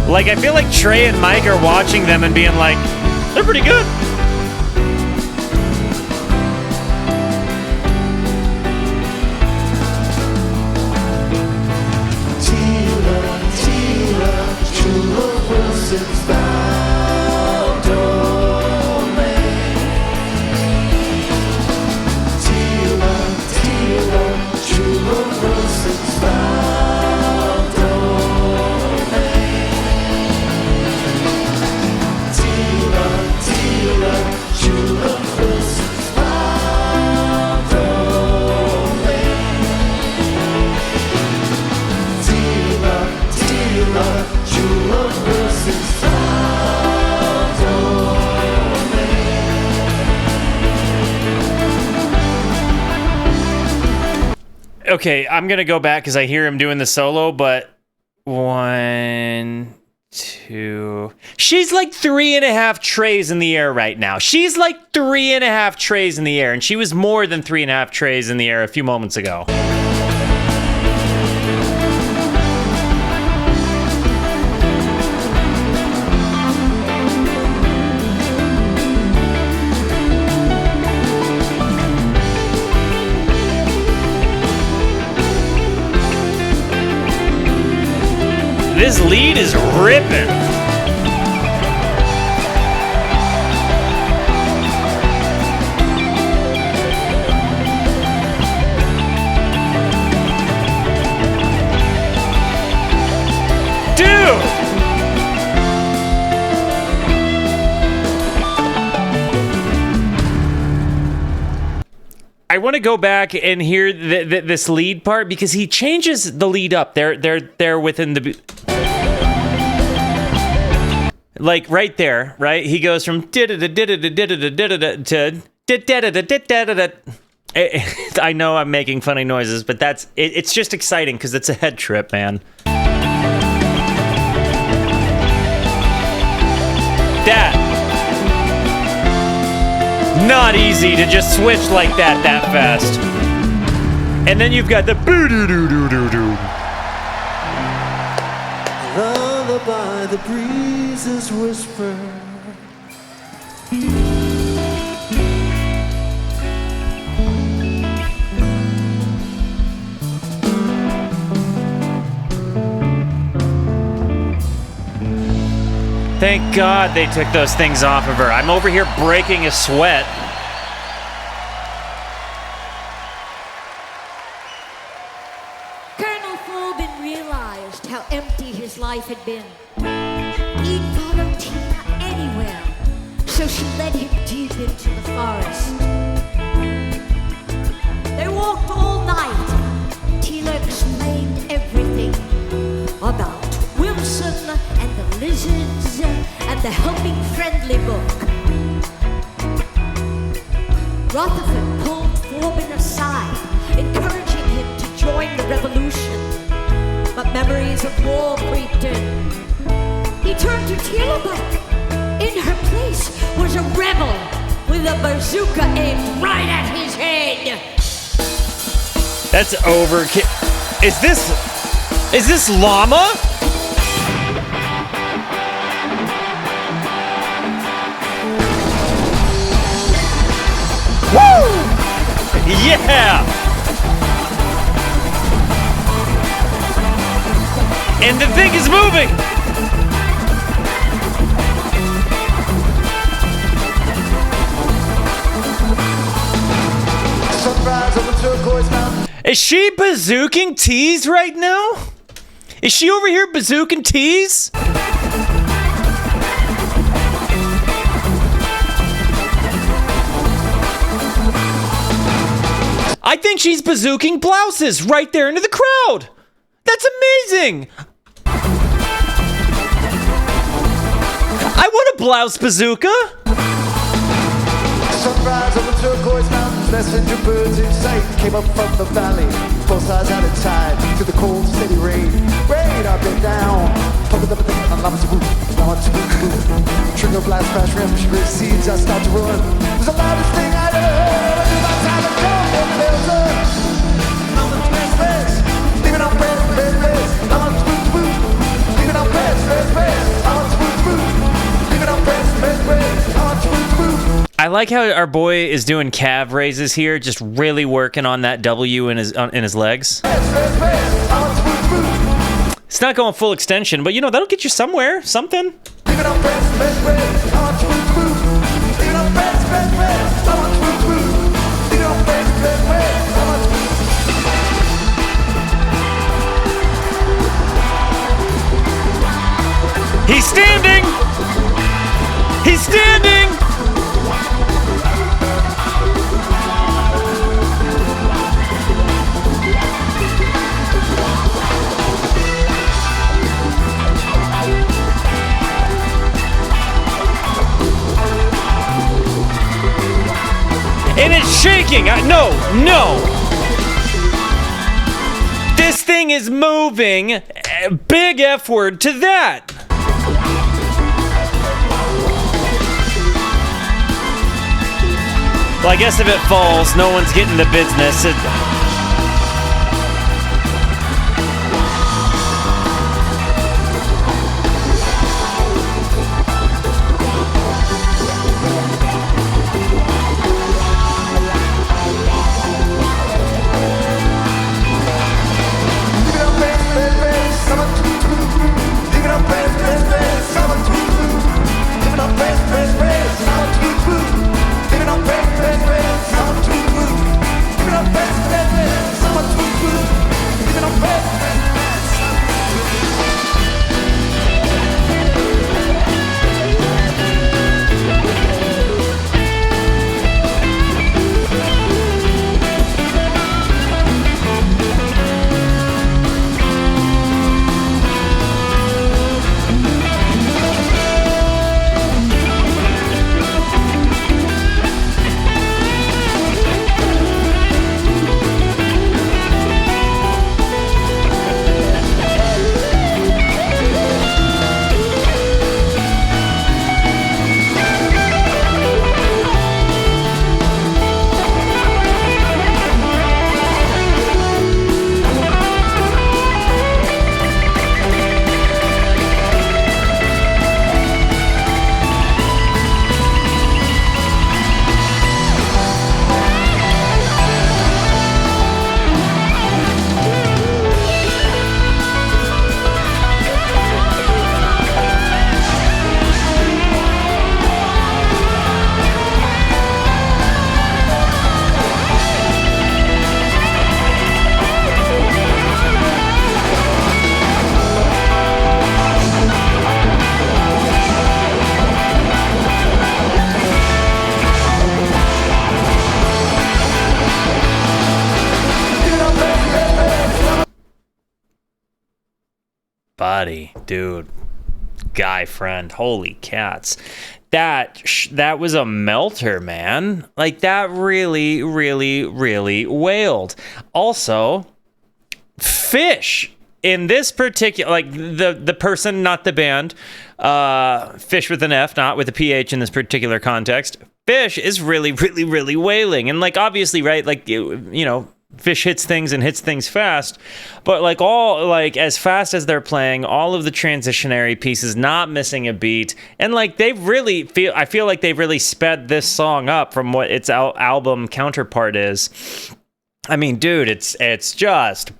Like, I feel like Trey and Mike are watching them and being like, they're pretty good. Okay, I'm gonna go back because I hear him doing the solo, but 1, 2. She's like 3.5 trays in the air right now. She's like 3.5 trays in the air, and she was more than 3.5 trays in the air a few moments ago. This lead is ripping. Dude! I want to go back and hear this lead part because he changes the lead up. They're within the... Like right there, right? He goes from to I know I'm making funny noises, but it's just exciting because it's a head trip, man. That not easy to just switch like that fast. And then you've got the boo-doo-doo-doo-doo-doo. Lullaby, the breezes whisper. Thank God they took those things off of her. I'm over here breaking a sweat. Colonel Forbin realized how empty his life had been. He'd follow Tina anywhere, so she led him deep into the forest. They walked all night. Tina explained everything about Wilson and the lizards and the Helping Friendly book. Rutherford pulled Forbin aside, encouraging him to join the revolution. But memories of war creeped in. He turned to Tila, but in her place was a rebel with a bazooka aimed right at his head. That's overkill. Is this llama? Woo! Yeah! And the thing is moving! Sunrise over turquoise mountain. Is she bazooking teas right now? Is she over here bazooking tees? I think she's bazooking blouses right there into the crowd. That's amazing. I want a blouse bazooka. Sunrise over turquoise mountains, messenger birds in sight came up from the valley, both sides out of tide, through the cold, steady rain. Rain up and down, trigger blast, crash, rim, sugar seeds, I start to run. It was the loudest thing I'd ever heard. I knew my time had come, and there was a leaving on press, I'm on swoop, swoop. Leaving on press, I'm on swoop, swoop. Leaving on press, I'm on swoop, swoop. I like how our boy is doing calf raises here, just really working on that W in his legs. It's not going full extension, but you know, that'll get you somewhere, something. He's standing! He's standing! And it's shaking! No! This thing is moving! Big F word to that! Well, I guess if it falls, no one's getting the business. Buddy, dude, guy friend, holy cats. That was a melter, man. Like, that really wailed. Also, Phish in this particular, like, the person, not the band, Phish with an F, not with a PH in this particular context. Phish is really wailing. And, like, obviously, right, like, you know, Phish hits things fast, but like as fast as they're playing, all of the transitionary pieces, not missing a beat, and like I feel like they've really sped this song up from what its album counterpart is. I mean, dude, it's just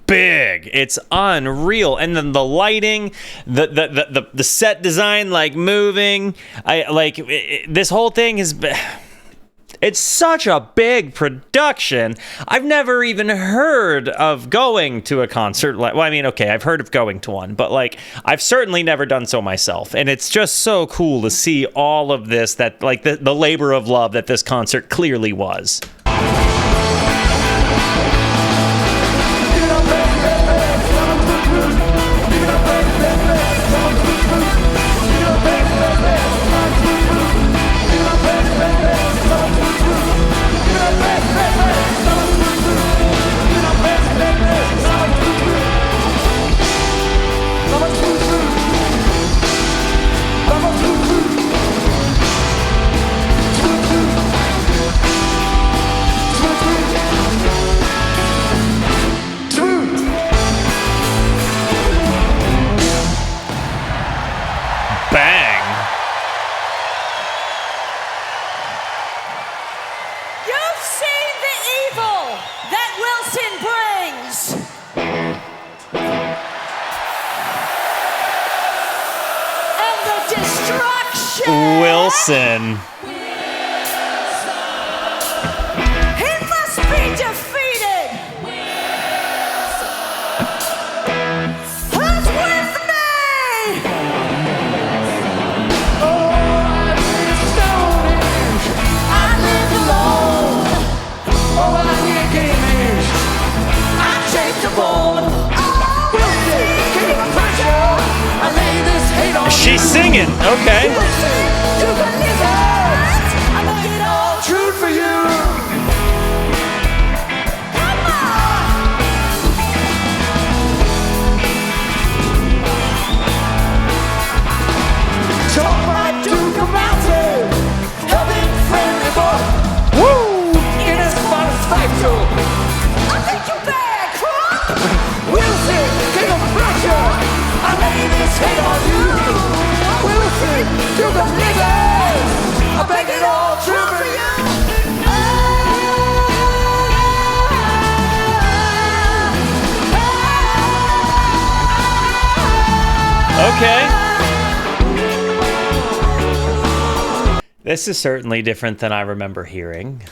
big. It's unreal. And then the lighting, the set design, like moving. This whole thing is. It's such a big production. I've never even heard of going to a concert like, well, I mean, okay, I've heard of going to one, but like, I've certainly never done so myself. And it's just so cool to see all of this, that like the labor of love that this concert clearly was. Bang! You've seen the evil that Wilson brings. And the destruction. Wilson. He must be defeated. Who's with me? I live alone. Oh, I need Gamehendge. I'm changeable. I lay this hate on She's singing. Okay. you. Believe it. I make it all true for you. Come on. Talk right to the mountain. Helping friendly boy. Woo! In his modest fight, too. I think you bad, crook. Wilson, king of pressure. I lay this hate on you. Wilson, you believe it. I beg it all true for you. Okay. This is certainly different than I remember hearing.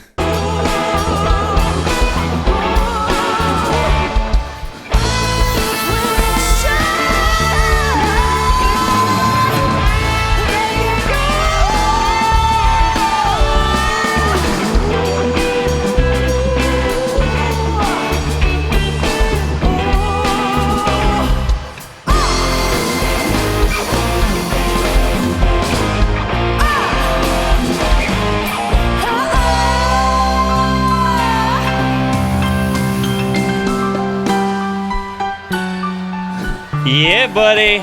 Yeah, buddy.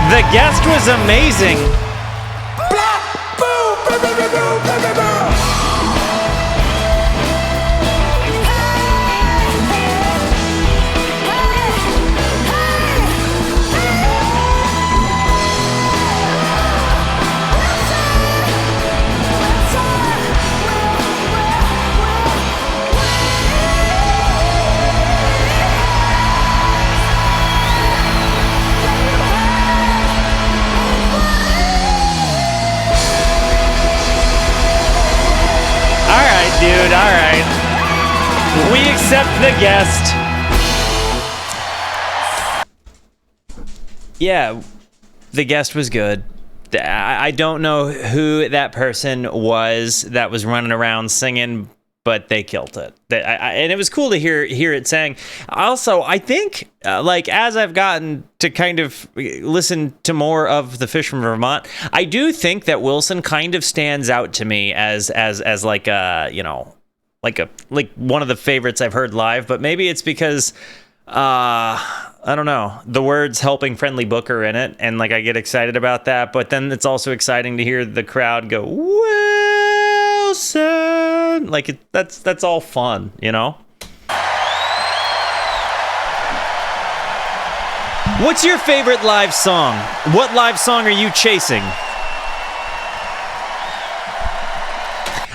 The guest was amazing. dude. All right. We accept the guest. Yeah, the guest was good. I don't know who that person was that was running around singing, but they killed it. And it was cool to hear it sang. Also, I think, like, as I've gotten to kind of listen to more of the Phish from Vermont, I do think that Wilson kind of stands out to me as like a, you know, like one of the favorites I've heard live. But maybe it's because I don't know, the words "helping friendly booker" in it, and like I get excited about that. But then it's also exciting to hear the crowd go Wilson. Like that's all fun, you know. What's your favorite live song? What live song are you chasing?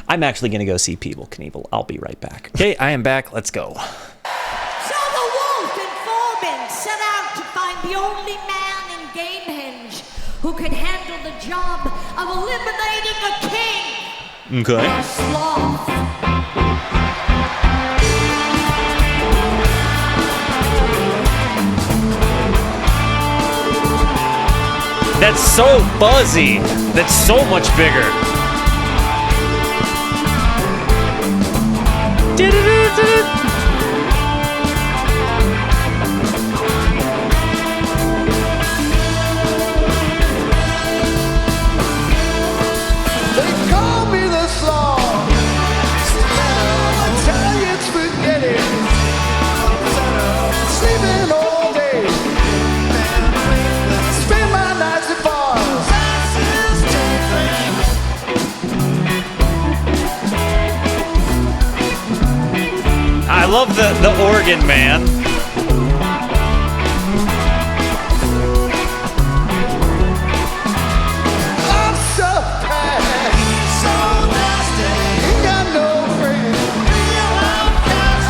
I'm actually gonna go see Peeble Knievel. I'll be right back. Okay, I am back. Let's go. Set out to find the only man in Gamehendge who could handle the job of eliminating a king. Okay. A sloth. That's so buzzy. That's so much bigger. I love the organ, man. I'm so bad, so nasty. Ain't got no friend.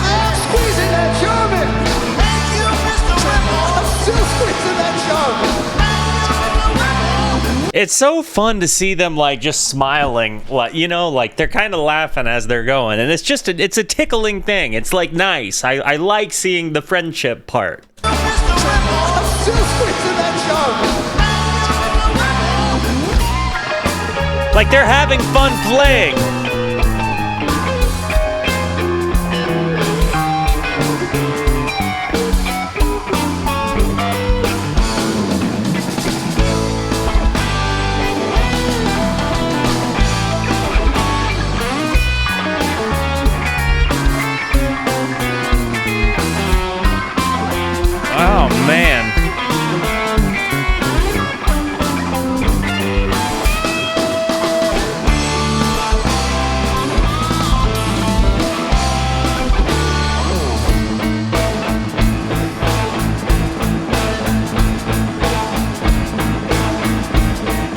I'm squeezing that German. Thank you, Mr. Whipple. I'm still squeezing that German. It's so fun to see them like just smiling, like, you know, like they're kind of laughing as they're going, and it's a tickling thing. It's like nice. I like seeing the friendship part. I'm still squeezing that German. Like they're having fun playing. Oh, man.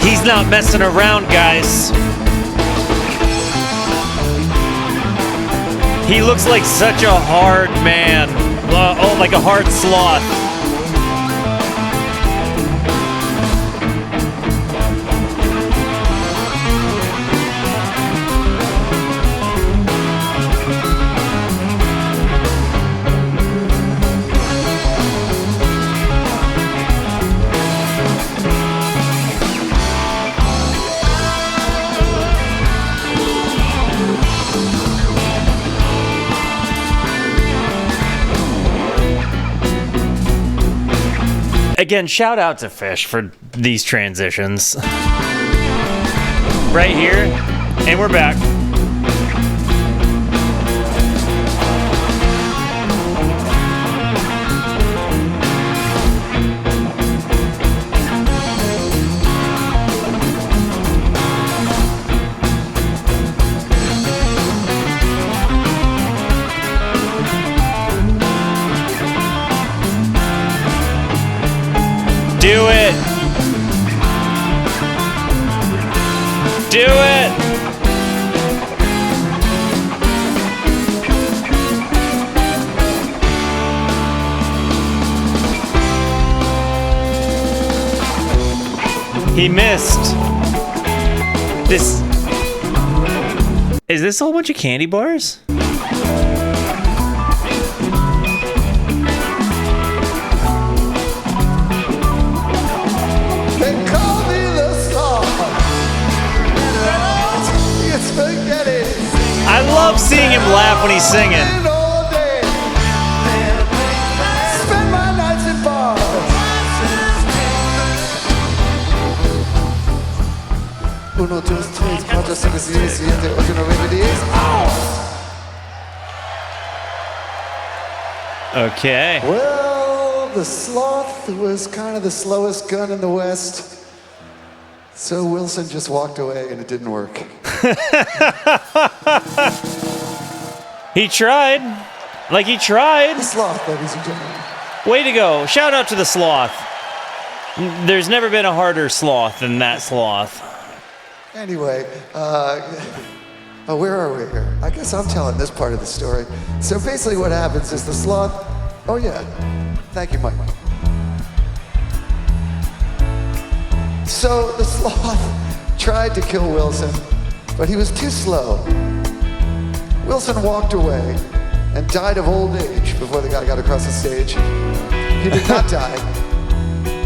He's not messing around, guys. He looks like such a hard man. Oh, like a hard sloth. Again, shout out to Phish for these transitions. Right here, and we're back. Do it! Do it! He missed. Is this a whole bunch of candy bars? They call me the star. It's spaghetti. I love seeing him laugh when he's singing. All day. Spend my nights in bars. 1, 2, 3, 4, 5, 6, 7, 8, 9, 10. Okay. Well, the sloth was kind of the slowest gun in the West. So Wilson just walked away and it didn't work. He tried. Like, he tried. The sloth, ladies and gentlemen. Way to go. Shout out to the sloth. There's never been a harder sloth than that sloth. Anyway, where are we here? I guess I'm telling this part of the story. So basically what happens is the sloth... Oh yeah, thank you, Mike. So the sloth tried to kill Wilson, but he was too slow. Wilson walked away and died of old age before the guy got across the stage. He did not die.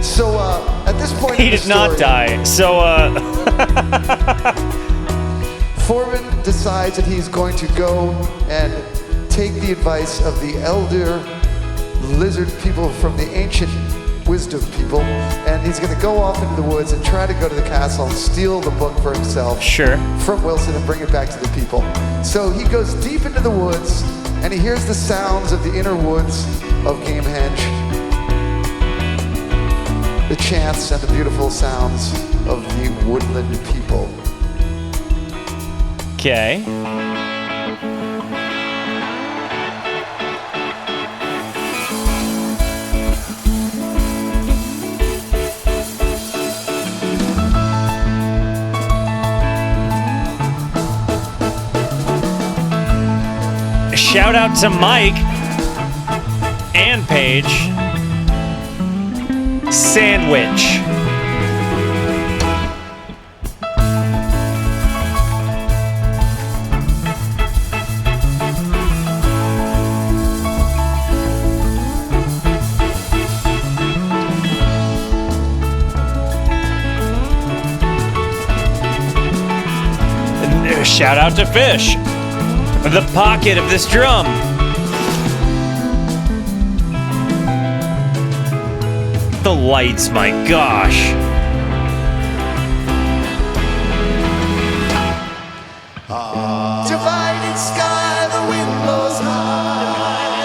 So at this point He in the did not story, die. So, Forbin decides that he's going to go and take the advice of the elder lizard people from the ancient wisdom people, and he's going to go off into the woods and try to go to the castle and steal the book for himself sure. from Wilson and bring it back to the people. So he goes deep into the woods and he hears the sounds of the inner woods of Gamehendge, the chants and the beautiful sounds of the woodland people. Okay. Shout out to Mike and Paige. Sandwich. Shout out to Phish. The pocket of this drum. The lights, my gosh. Divided sky, the wind blows high.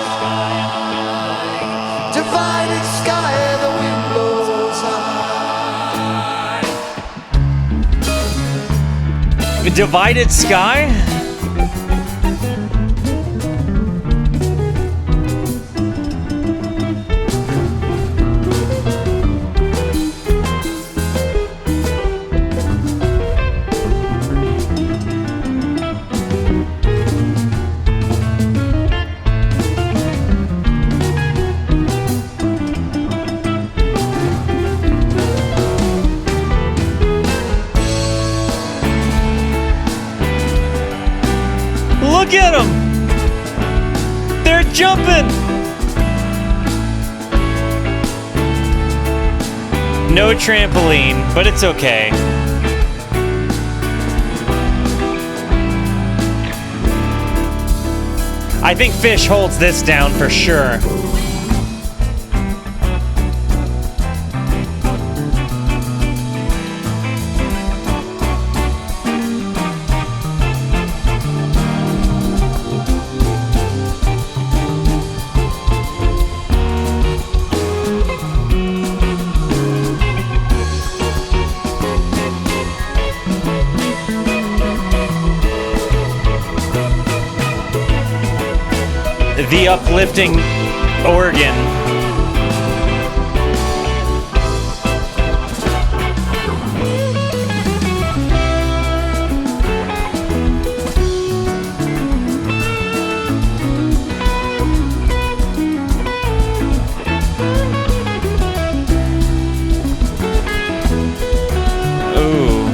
Divided sky, the wind blows high. Divided sky? Look at them! They're jumping! No trampoline, but it's okay. I think Phish holds this down for sure. The uplifting organ. Ooh.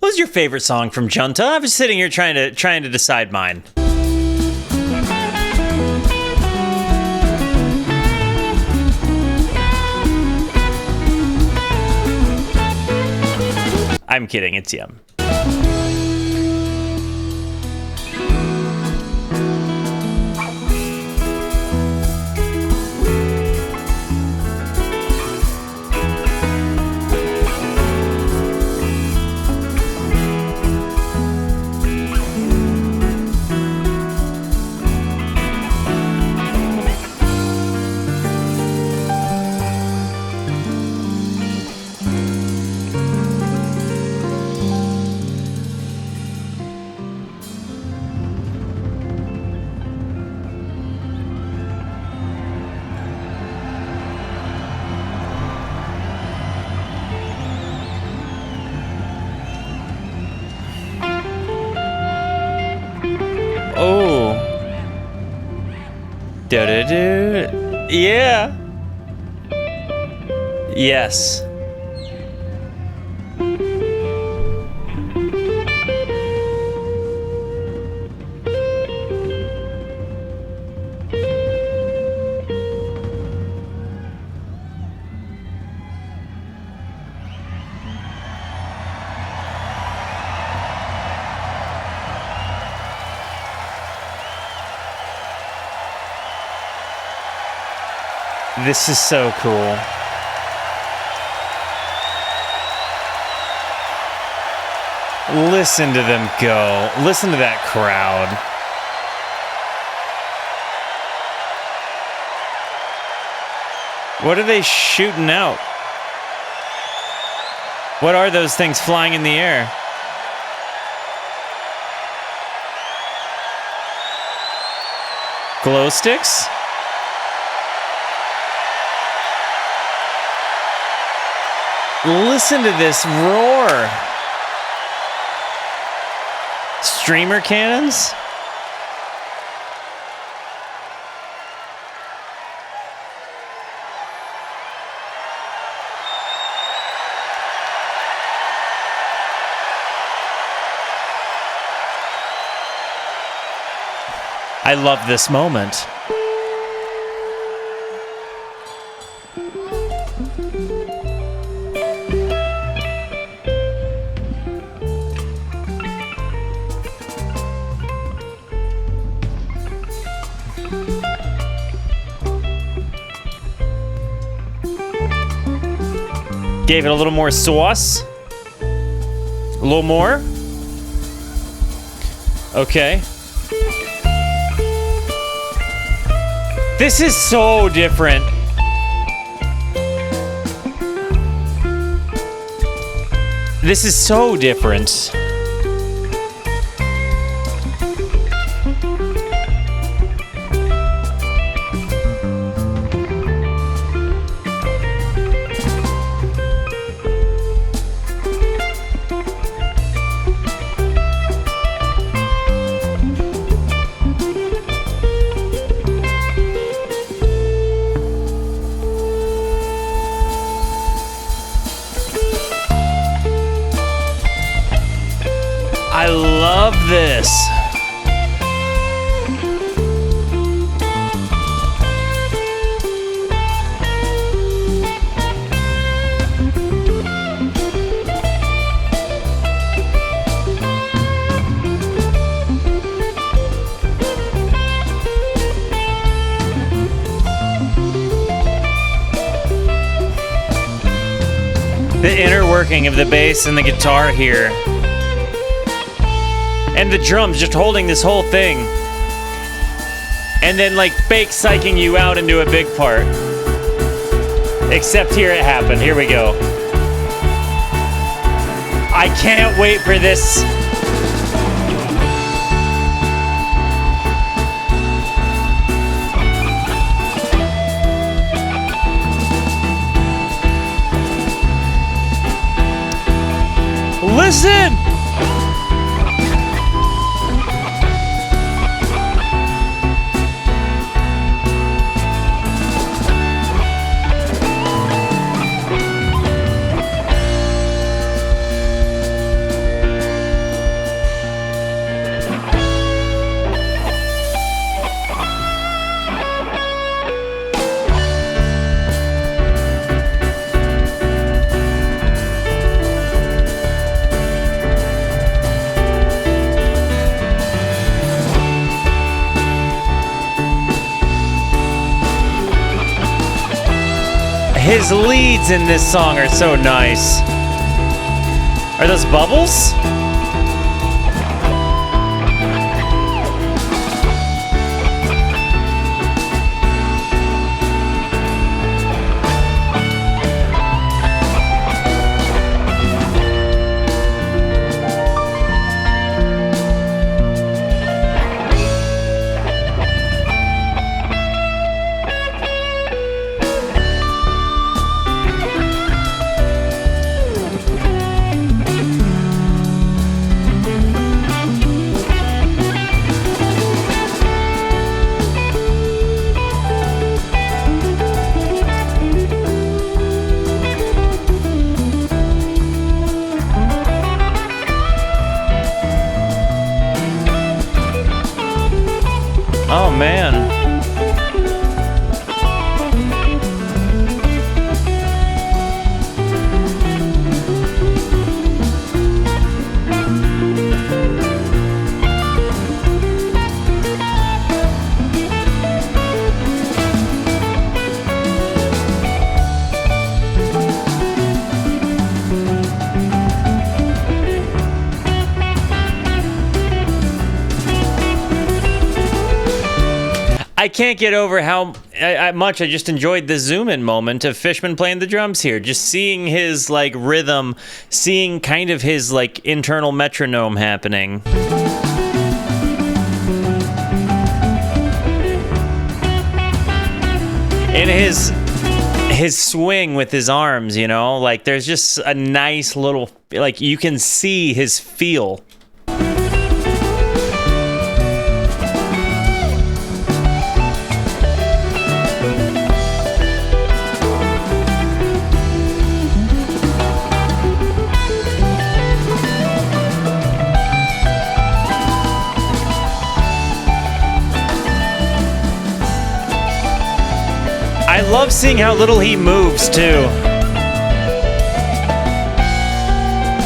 was your favorite song from Junta? I was sitting here trying to decide mine. I'm kidding, it's Yum. Oh. Da-da-da. Yeah. Yes. This is so cool. Listen to them go. Listen to that crowd. What are they shooting out? What are those things flying in the air? Glow sticks? Listen to this roar. Streamer cannons? I love this moment. Gave it a little more sauce. A little more. Okay. This is so different. This is so different. I love this. The inner working of the bass and the guitar here. And the drums just holding this whole thing. And then like fake psyching you out into a big part. Except here it happened. Here we go. I can't wait for this. Listen! His leads in this song are so nice. Are those bubbles? Oh man. I can't get over how much I just enjoyed the zoom-in moment of Fishman playing the drums here. Just seeing his, like, rhythm, seeing kind of his, like, internal metronome happening. And his swing with his arms, you know? Like, there's just a nice little, like, you can see his feel. I love seeing how little he moves, too.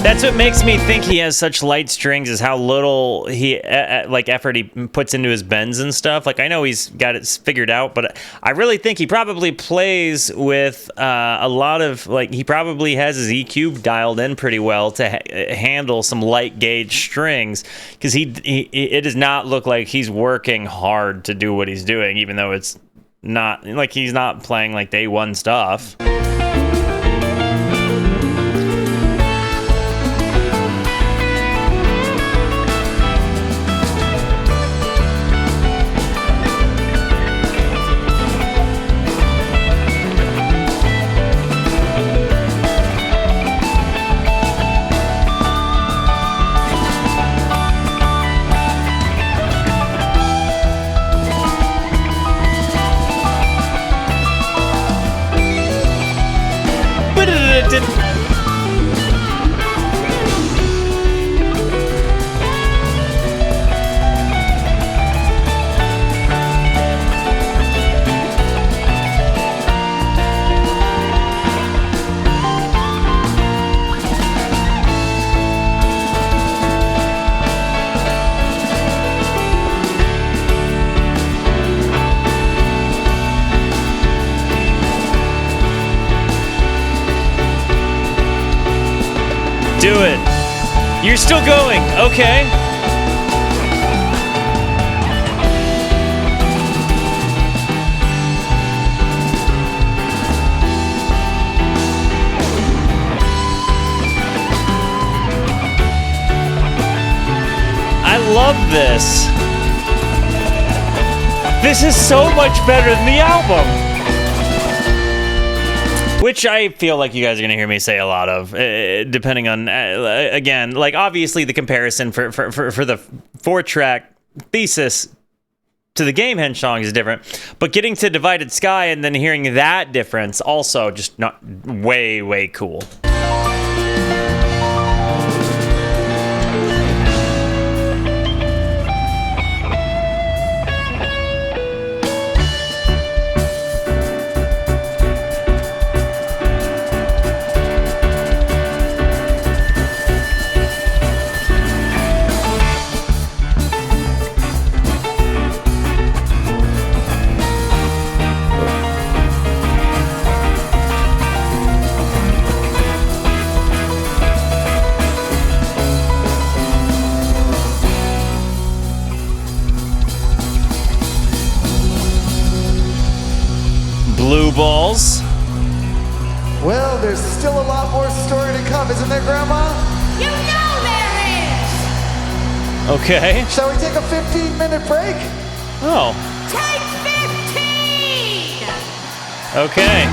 That's what makes me think he has such light strings, is how little he, like, effort he puts into his bends and stuff. Like, I know he's got it figured out, but I really think he probably plays with a lot of, like, he probably has his EQ dialed in pretty well to handle some light gauge strings, because it does not look like he's working hard to do what he's doing, even though it's not like he's not playing like day one stuff. Do it. You're still going. Okay. I love this. This is so much better than the album. Which I feel like you guys are going to hear me say a lot of, depending on, again, like, obviously the comparison for the 4-track thesis to the Gamehendge song is different, but getting to Divided Sky and then hearing that difference also just not way, way cool. balls. Well, there's still a lot more story to come, isn't there, Grandma? You know there is! Okay. Shall we take a 15-minute break? Oh, Take 15! okay.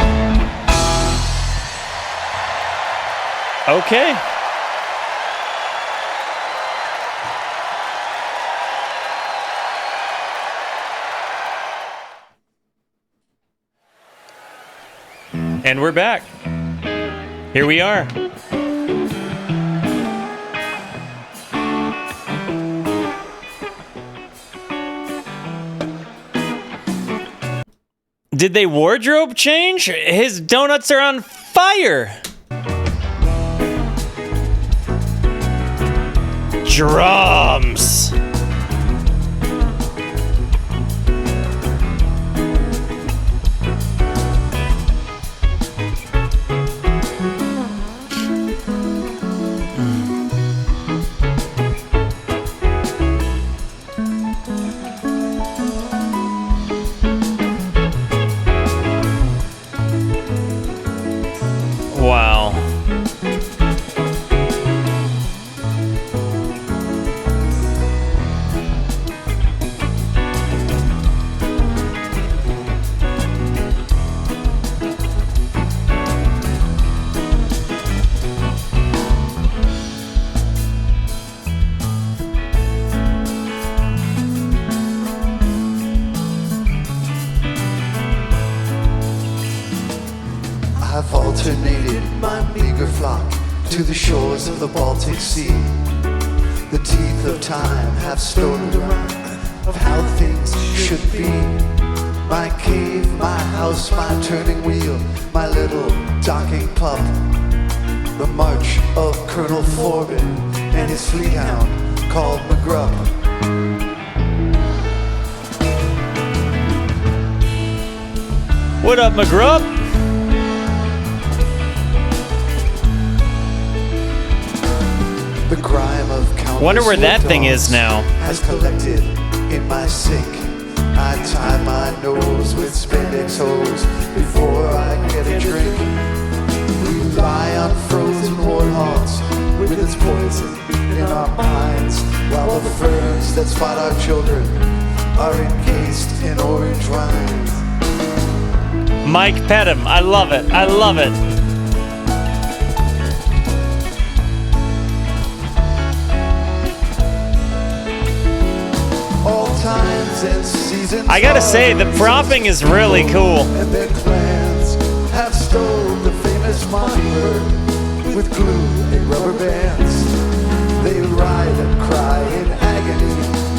Okay. And we're back. Here we are. Did they wardrobe change? His donuts are on fire. Drums. Wow. I've alternated my meager flock to the shores of the Baltic Sea. The teeth of time have stolen the rhyme of how things should be. My cave, my house, my turning wheel, my little docking pup. The march of Colonel Forbin and his fleet hound called McGrupp. What up, McGrupp? The grime of countless Wonder where that thing dogs is now. has collected in my sink. I tie my nose with spandex hose before I get a drink. We lie on frozen warthogs with its poison in our minds, while the ferns that spot our children are encased in orange rinds. Mike Pettim. I love it. I love it. All times and seasons. I gotta say, the propping is really cool. And their clans have stole the famous mockingbird with glue and rubber bands. They ride and cry in agony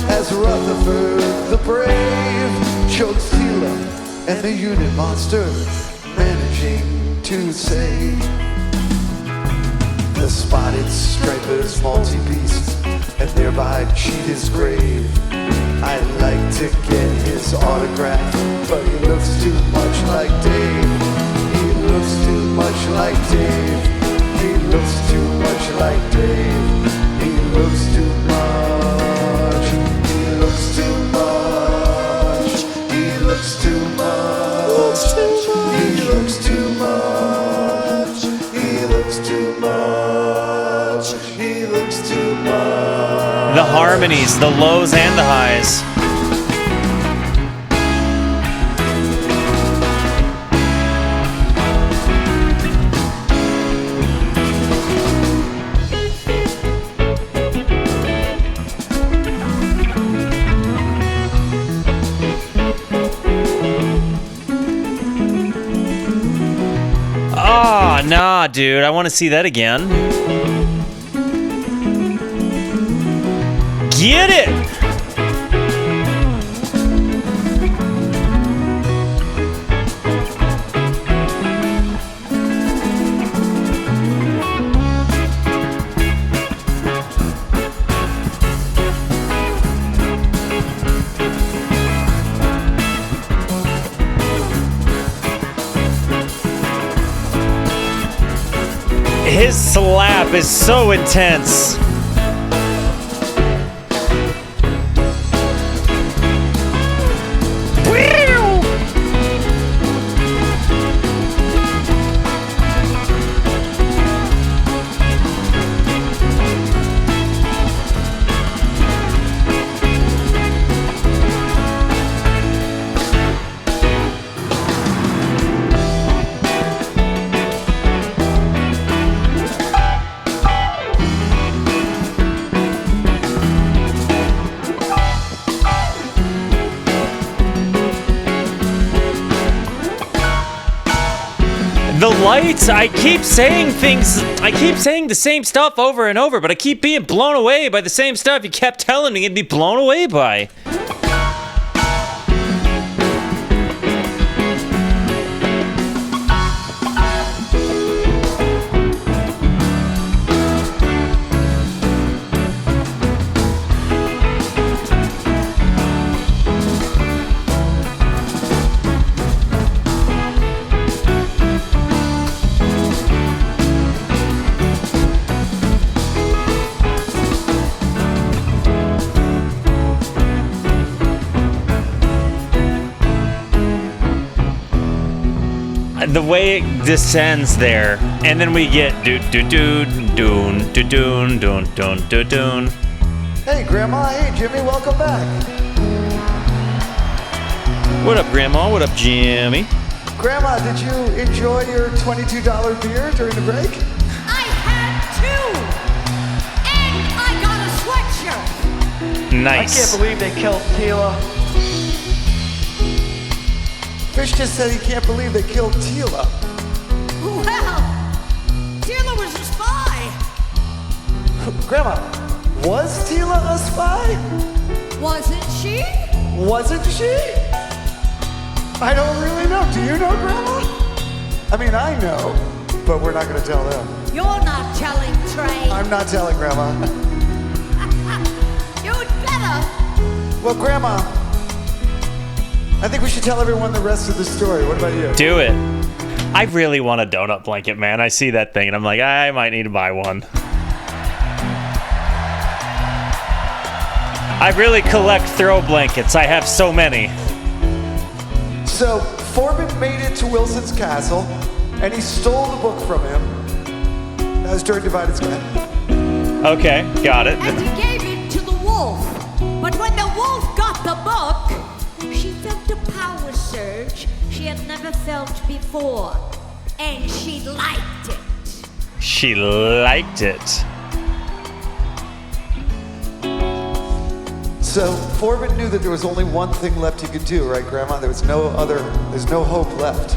as Rutherford the brave chokes Tila and the unit monster managing to save. The spotted striper's multi-beast and thereby cheat his grave. I'd like to get his autograph, but he looks too much like Dave. He looks too much like Dave. He looks too much like Dave. He looks too much. He looks too much. He looks too much. He looks too much. He looks too much. He looks too much. The harmonies, the lows and the highs. Ah, nah, dude. I want to see that again. Get it! His slap is so intense. lights. I keep saying the same stuff over and over, but I keep being blown away by the same stuff you kept telling me to be blown away by. The way it descends there, and then we get doon. Hey, Grandma. Hey, Jimmy. Welcome back. What up, Grandma? What up, Jimmy? Grandma, did you enjoy your $22 beer during the break? I had 2! And I got a sweatshirt! I Nice. can't believe they killed Tila. Phish just said he can't believe they killed Tila. Well, Tila was a spy. Grandma, was Tila a spy? Wasn't she? Wasn't she? I don't really know. Do you know, Grandma? I mean, I know, but we're not going to tell them. You're not telling Trey. I'm not telling Grandma. You'd better. Well, Grandma, I think we should tell everyone the rest of the story. What about you? Do it. I really want a donut blanket, man. I see that thing and I'm like, I might need to buy one. I really collect throw blankets. I have so many. So, Forbin made it to Wilson's castle, and he stole the book from him. That was during Divided Sky. Okay, got it. And he gave it to the wolf. But when the wolf got the book, she felt a power surge she had never felt before. And she liked it. She liked it. So, Forbin knew that there was only one thing left he could do, right, Grandma? There's no hope left,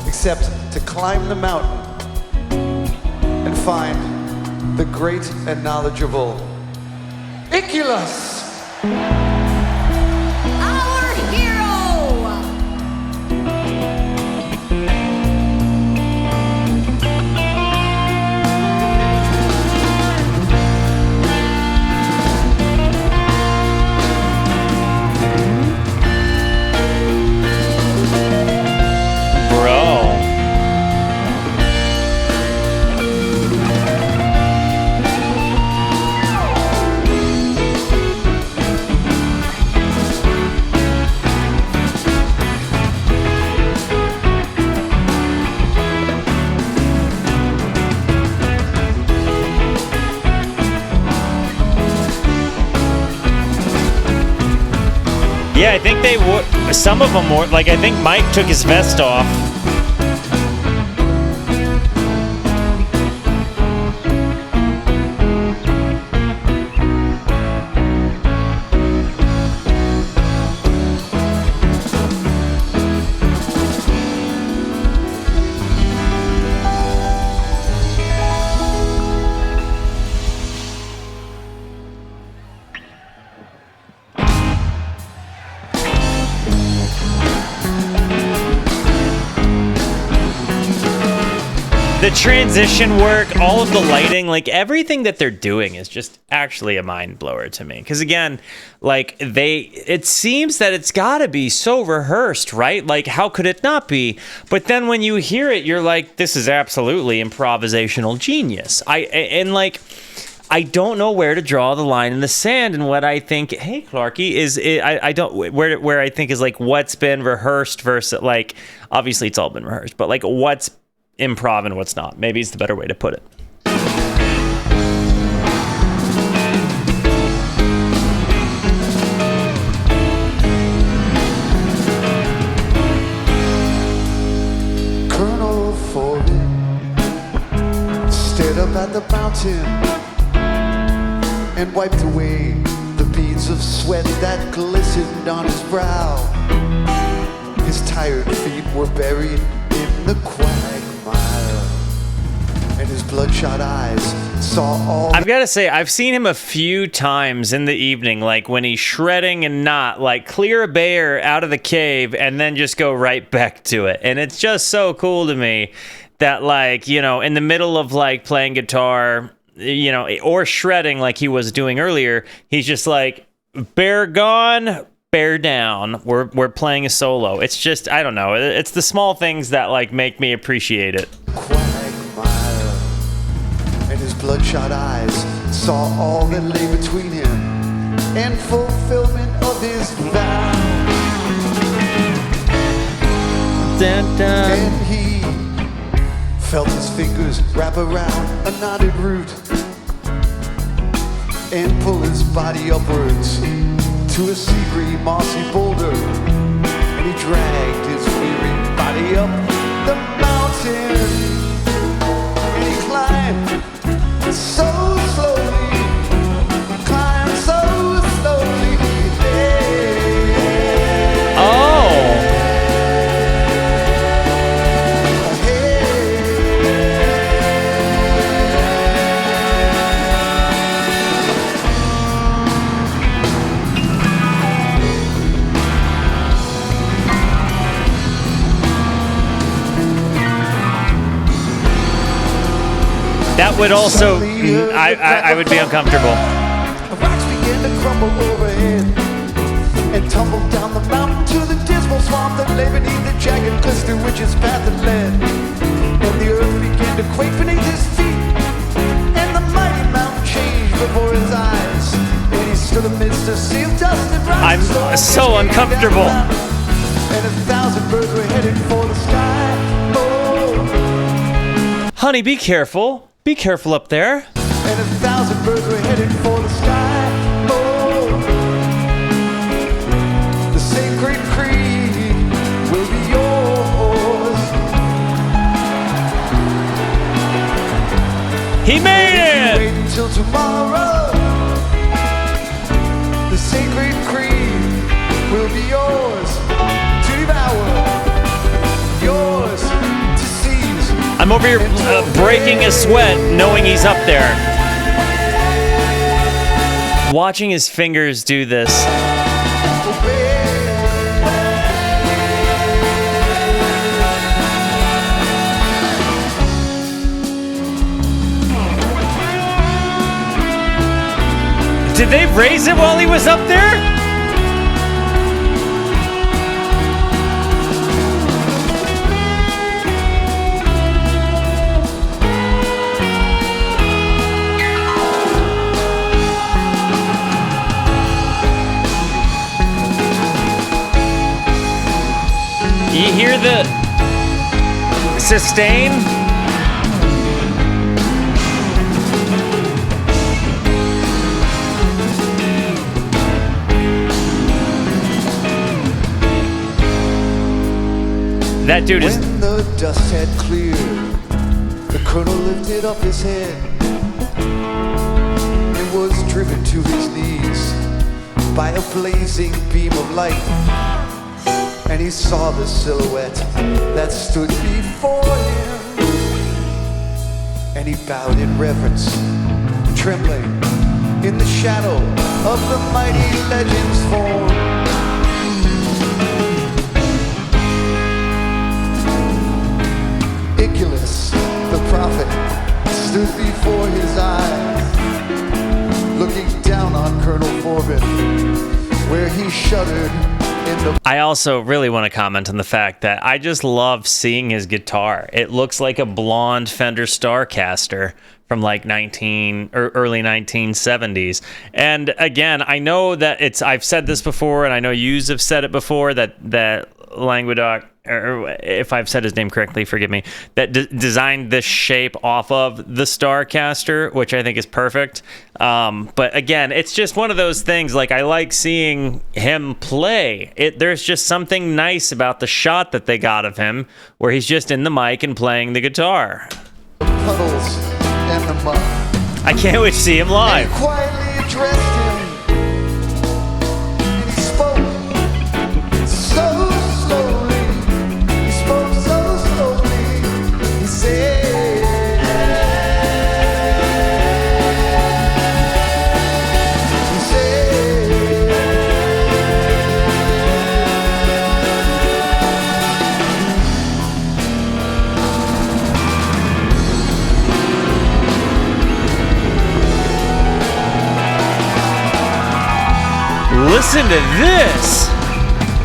except to climb the mountain and find the great and knowledgeable Iculus! Our hero! Yeah, I think they would. Some of them were. Like, I think Mike took his vest off. The transition work, all of the lighting, like everything that they're doing is just actually a mind blower to me. Because again, like it seems that it's got to be so rehearsed, right? Like how could it not be? But then when you hear it, you're like, this is absolutely improvisational genius. I don't know where to draw the line in the sand, and what I think, hey Clarky, is I don't where I think is like what's been rehearsed versus like obviously it's all been rehearsed, but like what's improv and what's not. Maybe is the better way to put it. Colonel Forbin stared up at the mountain and wiped away the beads of sweat that glistened on his brow. His tired feet were buried in the quagmire his bloodshot eyes saw all. I've got to say, I've seen him a few times in the evening, like when he's shredding and not, like clear a bear out of the cave and then just go right back to it. And it's just so cool to me that, like, you know, in the middle of like playing guitar, you know, or shredding like he was doing earlier, he's just like, bear gone, bear down. We're playing a solo. It's just, I don't know. It's the small things that like make me appreciate it. Quagmire, and his bloodshot eyes saw all that lay between him and fulfillment of his vow. Dun, dun. And he felt his fingers wrap around a knotted root and pull his body upwards to a sea green mossy boulder, and he dragged his weary body up the mountain, and he climbed so slowly, climbed so slowly. Oh. That would also, I would be uncomfortable. Rocks began to crumble overhead and tumbled down the mountain to the dismal swamp that lay beneath the jagged cliffs through which his path had led. And the earth began to quake beneath his feet, and the mighty mountain changed before his eyes. And he stood amidst a sea of dust and rocks. I'm so uncomfortable. And 1,000 birds were headed for the sky. Oh. Honey, be careful. Be careful up there. And 1,000 birds were headed for the sky. Oh, the sacred creed will be yours. He made it! Wait until tomorrow. The sacred creed will be yours to devour, yours to seize. I'm over here breaking a sweat knowing he's up there. Watching his fingers do this. Did they raise it while he was up there? You hear the sustain? That dude is... When the dust had cleared, the colonel lifted up his head and was driven to his knees by a blazing beam of light. And he saw the silhouette that stood before him, and he bowed in reverence, trembling in the shadow of the mighty legend's form. Iculus, the prophet, stood before his eyes, looking down on Colonel Forbin, where he shuddered. I also really want to comment on the fact that I just love seeing his guitar. It looks like a blonde Fender Starcaster from like early 1970s. And again, I know that I've said this before, and I know yous have said it before, that Languedoc, or if I've said his name correctly, forgive me, that designed this shape off of the Starcaster, which I think is perfect. But again, it's just one of those things, like, I like seeing him play. There's just something nice about the shot that they got of him, where he's just in the mic and playing the guitar. Puddles and the mud. I can't wait to see him live. And he quietly addressed him, and he spoke so slowly. He spoke so slowly. He said, Listen to this.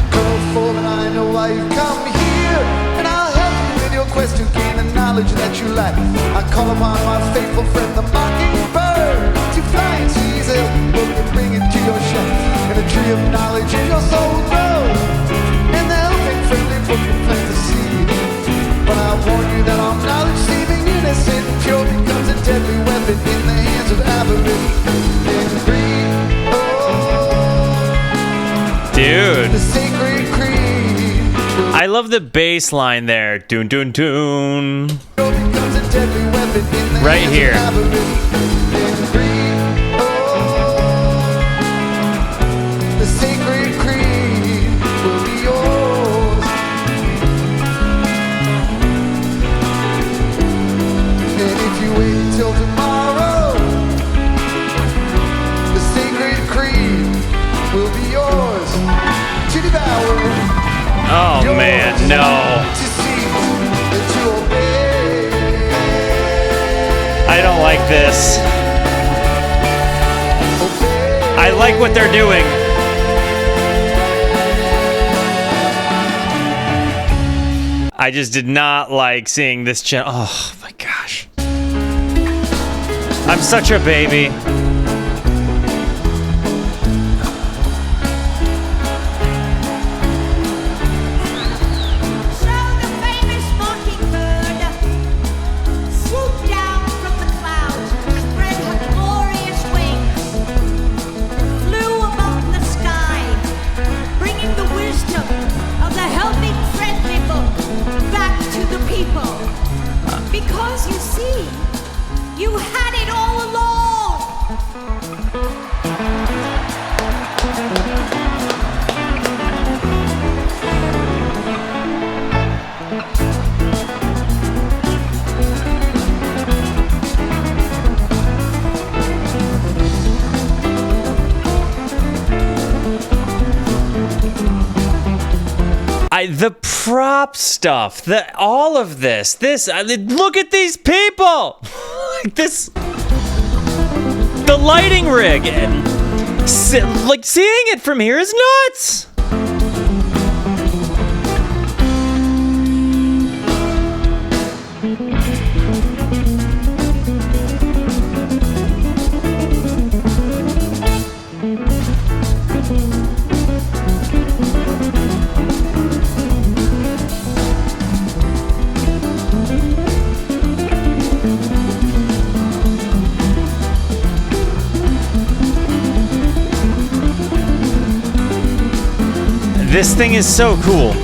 Colonel Foreman, I know why you've come here, and I'll help you in your quest to gain the knowledge that you lack. I call upon my faithful friend, the mockingbird, to fly and seize a book and bring it to your shelf. And the tree of knowledge in your soul grows, and the helping friendly book can plant the seed. But I warn you that all knowledge seeming innocent pure becomes a deadly weapon in the hands of avarice and greed. Dude. The sacred creed. I love the bass line there. Doon, doon, doon. Becomes a deadly weapon in the Right hands here. of avarice and greed. The sacred creed will be yours. And if you wait till tomorrow, the sacred creed will be yours to devour. Oh, Yours man, no. to see and to obey. I don't like this. Obey. I like what they're doing. I just did not like seeing this channel. Oh, my gosh. I'm such a baby. So the famous mockingbird swooped down from the clouds, spread her glorious wings, flew above the sky, bringing the wisdom of the helping friendly book back to the people. Because you see, you had it all along. The prop stuff, all of this, look at these people. This, the lighting rig, and like seeing it from here is nuts. This thing is so cool.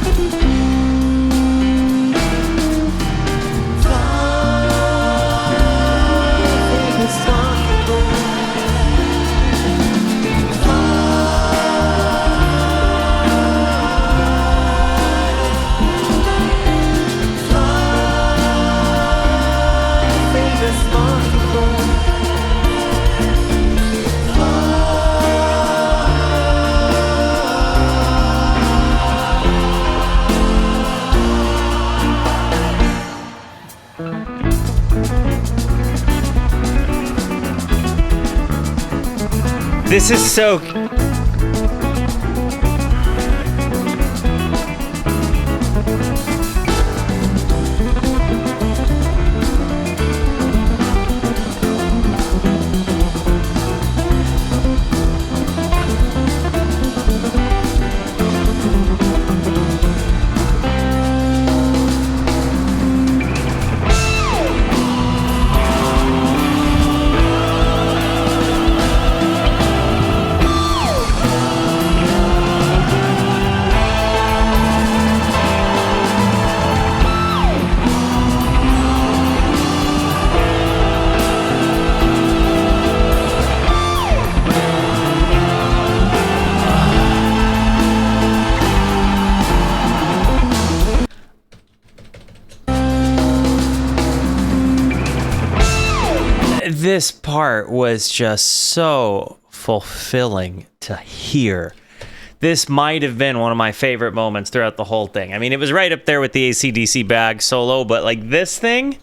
This is so... This part was just so fulfilling to hear. This might have been one of my favorite moments throughout the whole thing. I mean, it was right up there with the AC/DC bag solo, but like this thing...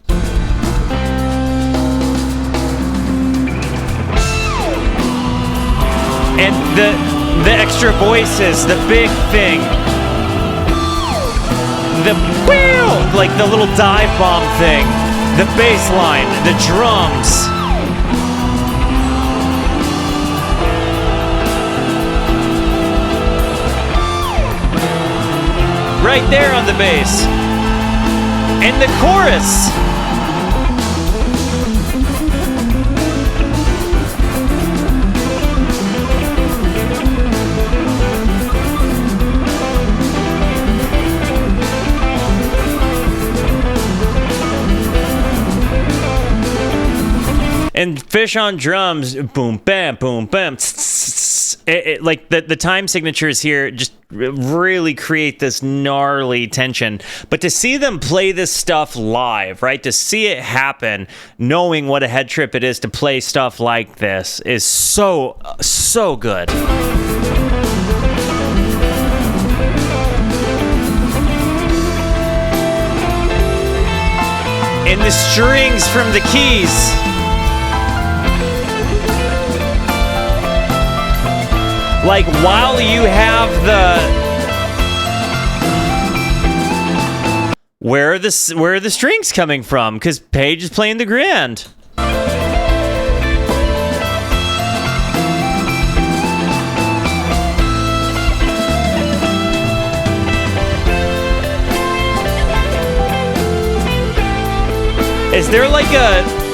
And The extra voices, the big thing. The wheel, like the little dive bomb thing. The bass line, the drums. Right there on the bass. And the chorus. And Phish on drums, boom, bam, boom, bam. Like the time signatures here just really create this gnarly tension. But to see them play this stuff live, right? To see it happen, knowing what a head trip it is to play stuff like this is so, so good. And the strings from the keys. Like, while you have the... Where are the strings coming from? Because Page is playing the grand. Is there like a...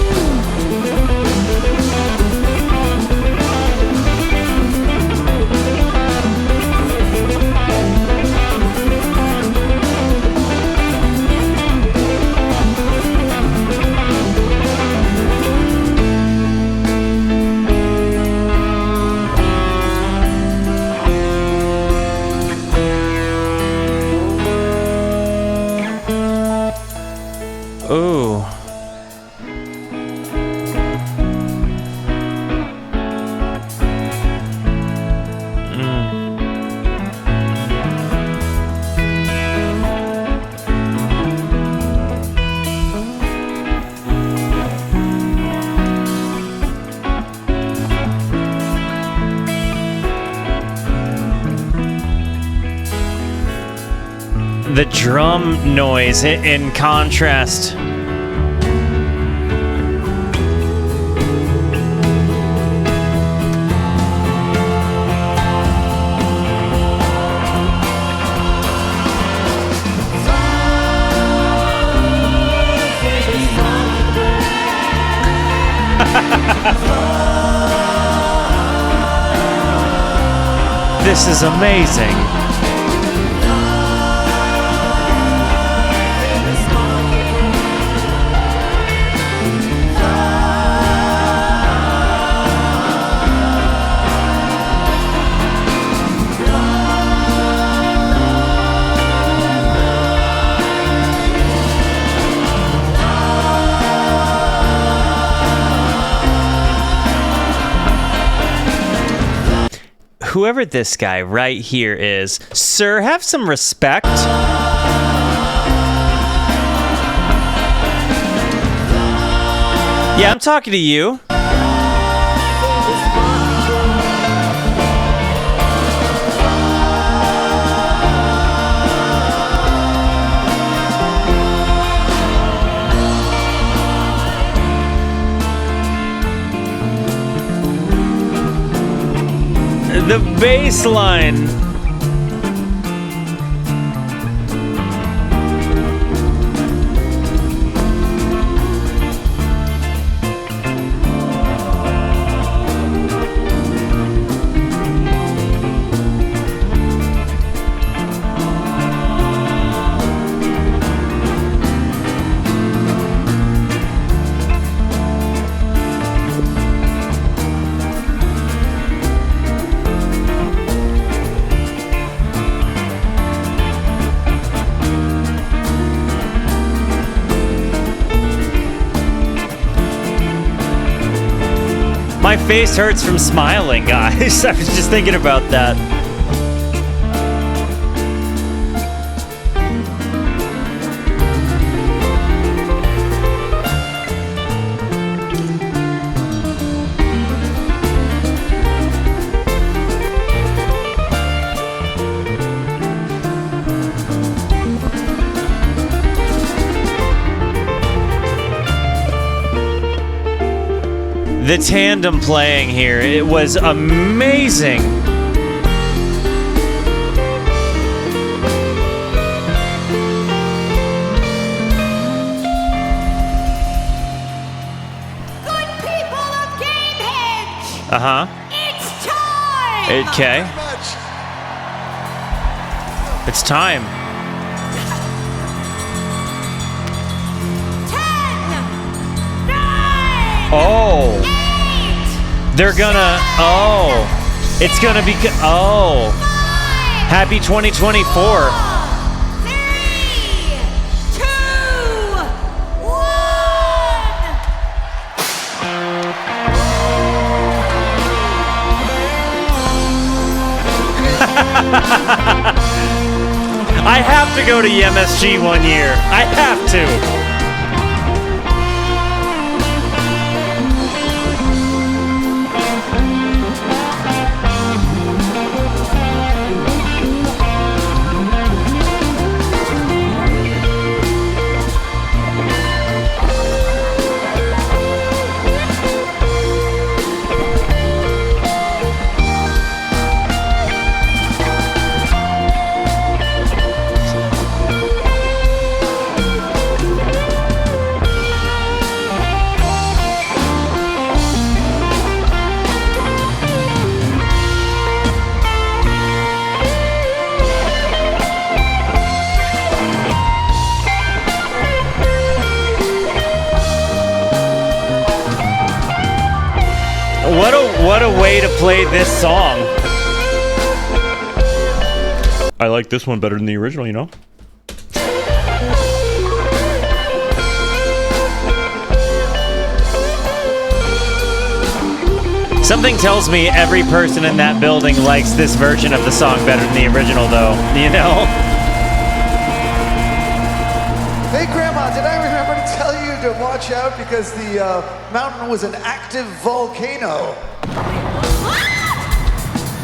Ooh. The drum noise in contrast. This is amazing. Whoever this guy right here is, sir, have some respect. Yeah, I'm talking to you. The bass line. My face hurts from smiling, guys. I was just thinking about that. The tandem playing here, it was amazing. Good people of Gamehendge! Uh-huh. It's time! Okay. It's time. 10, 9, Oh. 8, They're gonna, oh. It's gonna be, oh. 5, Happy 2024. 3, 2, 1. I have to go to MSG one year. I have to. What a way to play this song. I like this one better than the original, you know? Something tells me every person in that building likes this version of the song better than the original, though. You know? Hey, Grandma, did I remember to tell you to watch out because the mountain was an active volcano?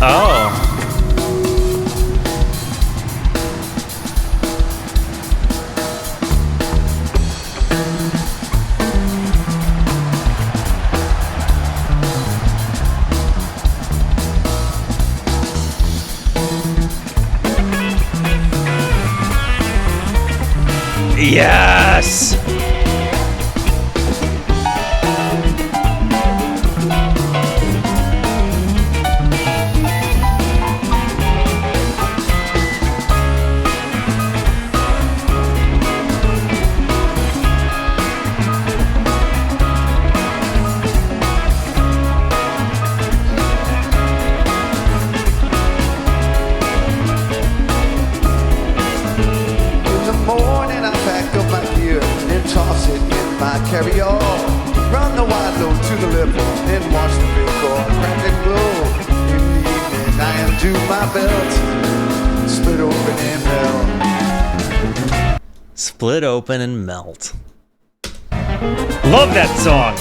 Oh. Yes! Carry-on, run the wide load to the left, then watch the big car crack and glow. In the evening, I undo my belt, split open and melt. Split open and melt. Love that song.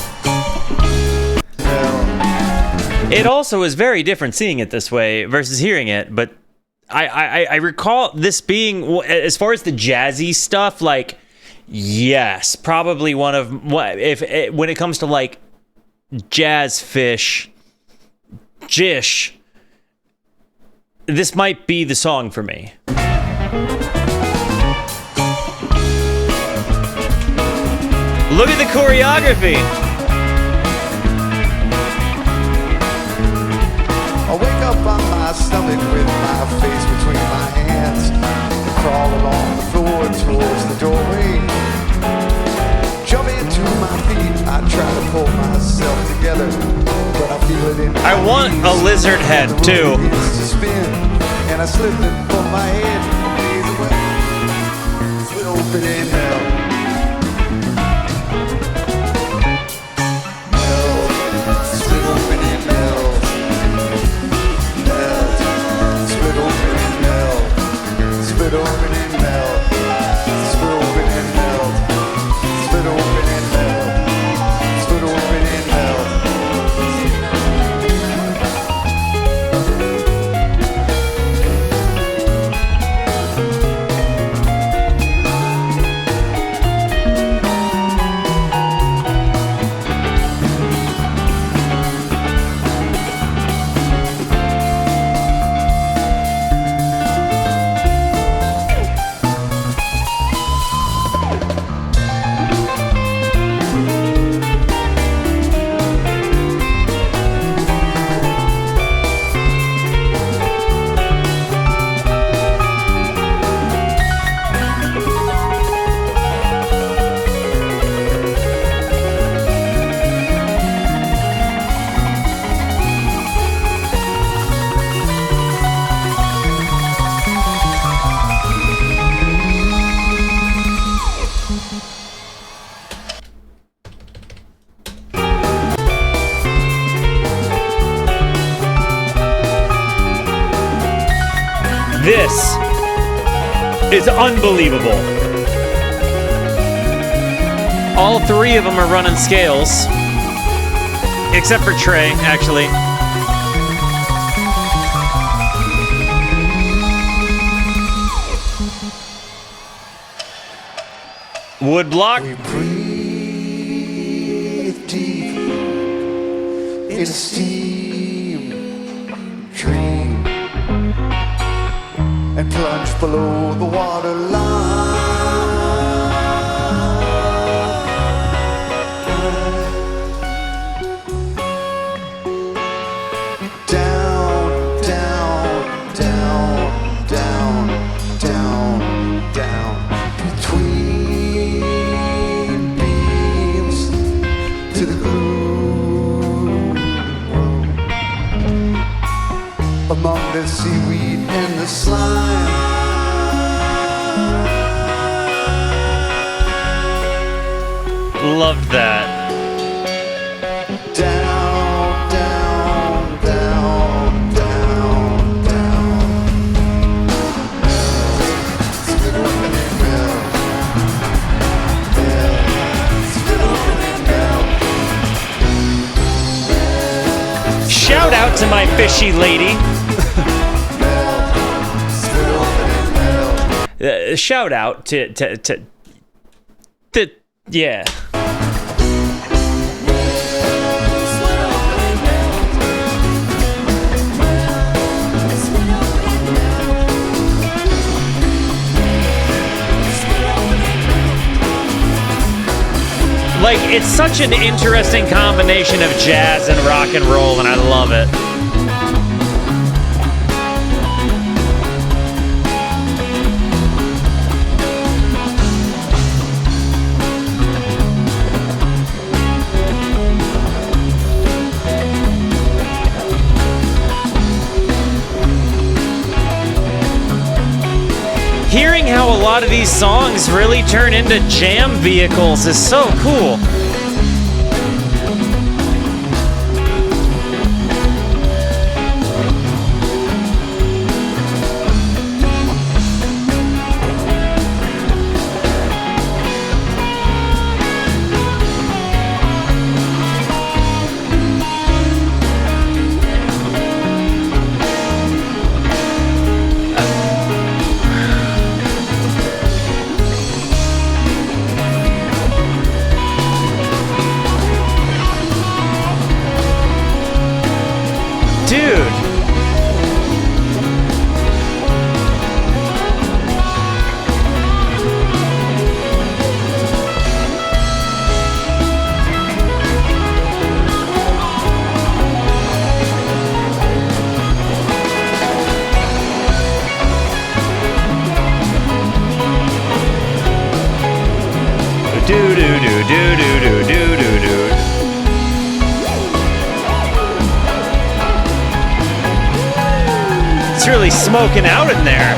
It also is very different seeing it this way versus hearing it, but I recall this being, as far as the jazzy stuff, like, yes, probably one of when it comes to like jazz Phish, Jish, this might be the song for me. Look at the choreography. I wake up on my stomach with my face between my hands, crawl along the floor towards the doorway. Jump into my feet, I try to pull myself together, but I feel it in my I want knees. a lizard head too. The room begins to spin, and I slip it from my head, days away. Split open and melt. Melt. Split open and melt. Melt. Split open and melt. Split open and melt. Split open and melt. Split open and melt. Split open and melt. This is unbelievable. All three of them are running scales. Except for Trey, actually. Wood block. We breathe deep in a steam dream and plunge below the water line. Down, down, down, down, down, down, between beams to the gloom, among the seaweed and the slime. Loved that. Down, down, down, down, down. Spit open and melt. Melt. Spit open and melt. Shout out to my fishy lady. Melt. Spit open and melt. Shout out to yeah. Like, it's such an interesting combination of jazz and rock and roll, and I love it. Hearing how a lot of these songs really turn into jam vehicles is so cool. It's really smoking out in there.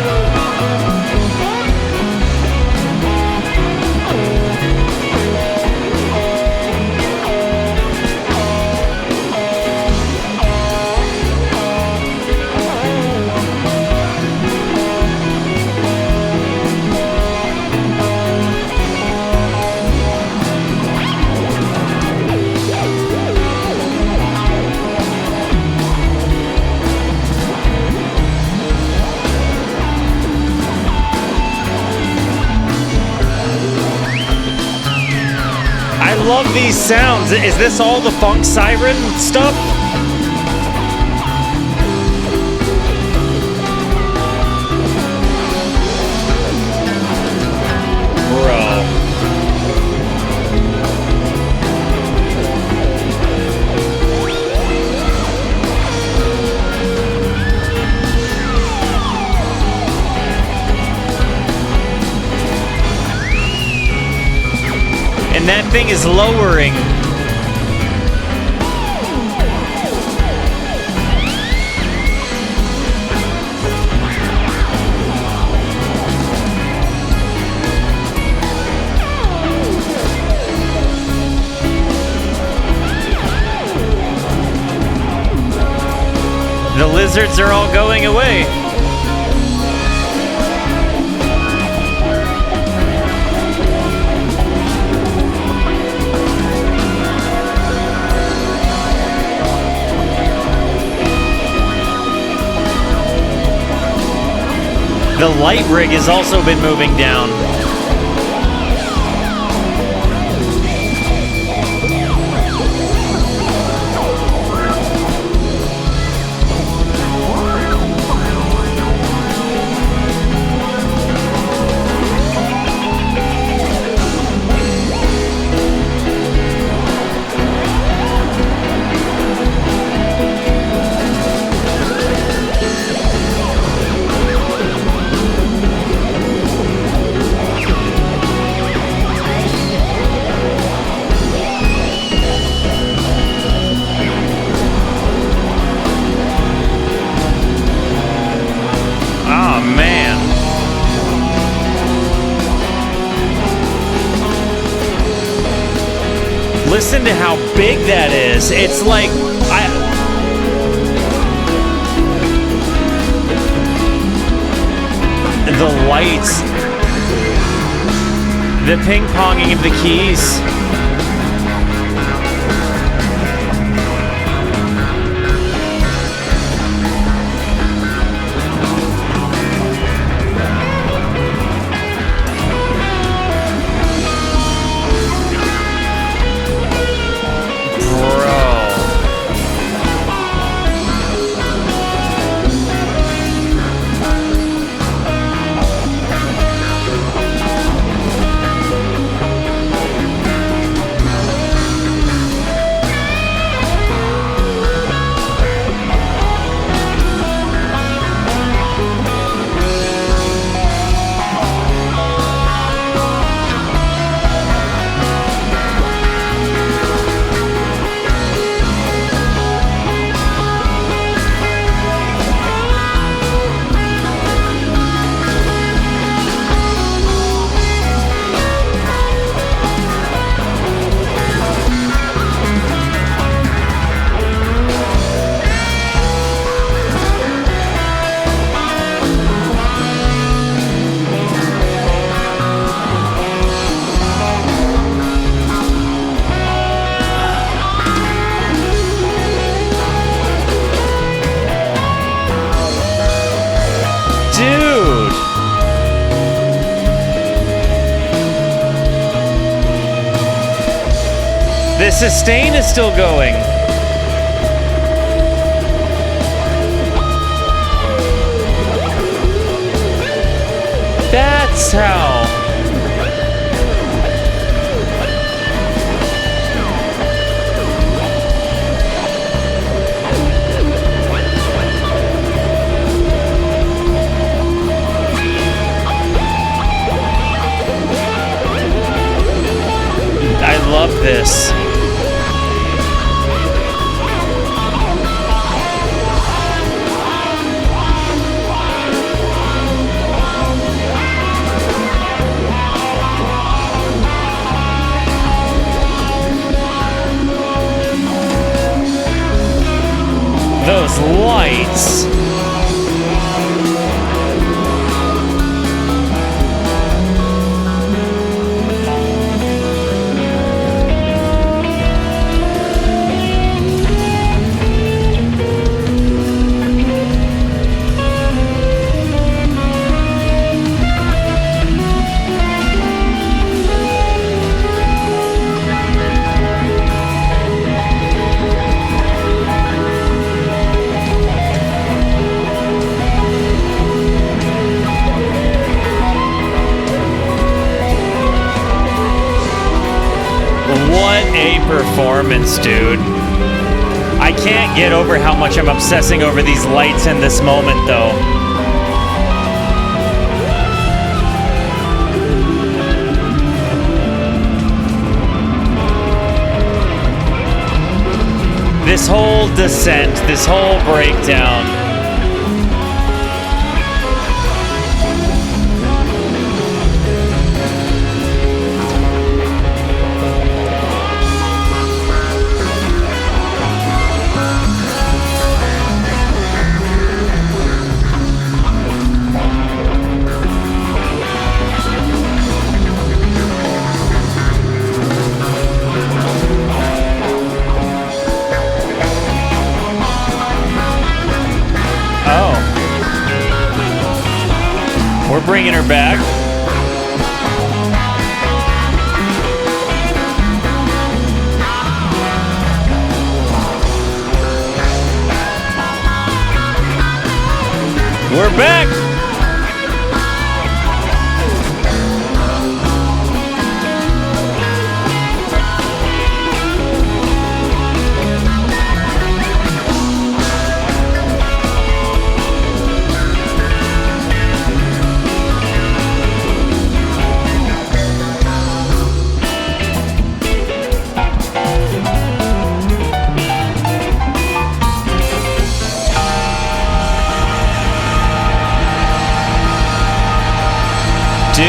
I love these sounds. Is this all the funk siren stuff? Bro. And that thing is lowering. The lizards are all going away. The light rig has also been moving down. Listen to how big that is. It's like the lights, the ping-ponging of the keys. The sustain is still going. That's how. I love this. Those lights. What a performance, dude. I can't get over how much I'm obsessing over these lights in this moment, though. This whole descent, this whole breakdown. We're bringing her back. We're back. Dude.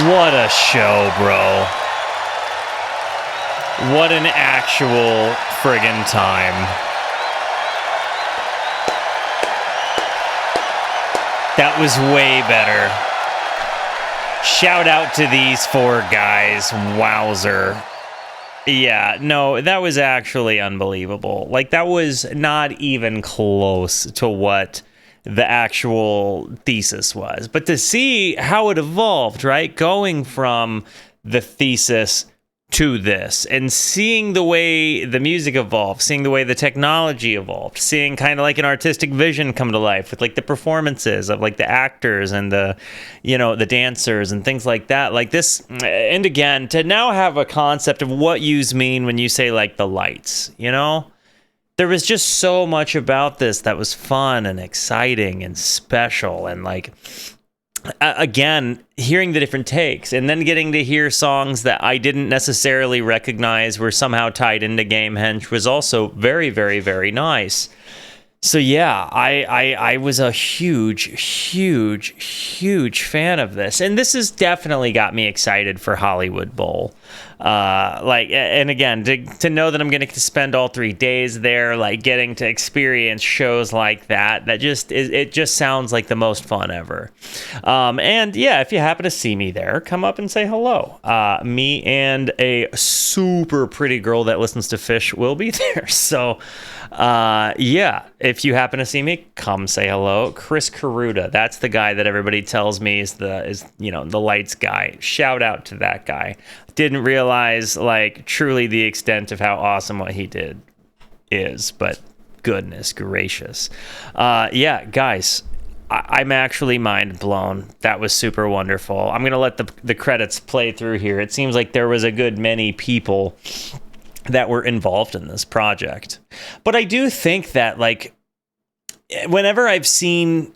What a show, bro. What an actual friggin' time. That was way better. Shout out to these four guys. Wowzer. Yeah, no, that was actually unbelievable. Like, that was not even close to what the actual thesis was. But to see how it evolved, right? Going from the thesis to this and seeing the way the music evolved, seeing the way the technology evolved, seeing kind of like an artistic vision come to life with like the performances of like the actors and the, you know, the dancers and things like that. Like this, and again, to now have a concept of what yous mean when you say like the lights, you know? There was just so much about this that was fun and exciting and special, and like, again, hearing the different takes and then getting to hear songs that I didn't necessarily recognize were somehow tied into Gamehendge was also very, very, very nice. So yeah, I was a huge fan of this, and this has definitely got me excited for Hollywood Bowl. Like, and again, to know that I'm going to spend all 3 days there, like getting to experience shows like that just it just sounds like the most fun ever. And yeah, if you happen to see me there, come up and say hello. Me and a super pretty girl that listens to Phish will be there. So, yeah, if you happen to see me, come say hello. Chris Caruta, that's the guy that everybody tells me is the lights guy. Shout out to that guy. Didn't realize like truly the extent of how awesome what he did is, but goodness gracious. Yeah, guys, I'm actually mind blown. That was super wonderful. I'm going to let the credits play through here. It seems like there was a good many people that were involved in this project. But I do think that like whenever I've seen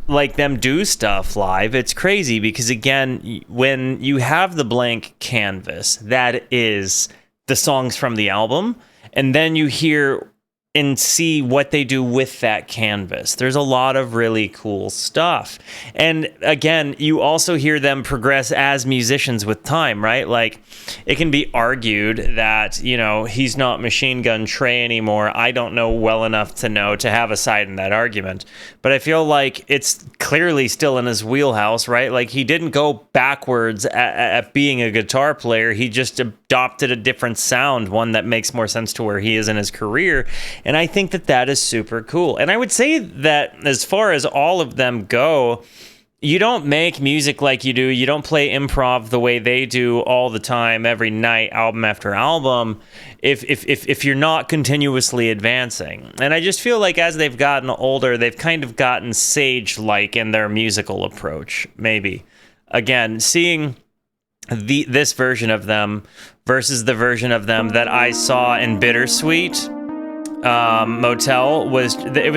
like them do stuff live, it's crazy because again, when you have the blank canvas, that is the songs from the album, and then you hear and see what they do with that canvas. There's a lot of really cool stuff. And again, you also hear them progress as musicians with time, right? Like, it can be argued that, you know, he's not Machine Gun Trey anymore. I don't know well enough to know to have a side in that argument. But I feel like it's clearly still in his wheelhouse, right? Like, he didn't go backwards at being a guitar player. He just adopted a different sound, one that makes more sense to where he is in his career. And I think that is super cool. And I would say that as far as all of them go, you don't make music like you do. You don't play improv the way they do all the time, every night, album after album, if you're not continuously advancing. And I just feel like as they've gotten older, they've kind of gotten sage-like in their musical approach, maybe. Again, seeing this version of them versus the version of them that I saw in Bittersweet Motel was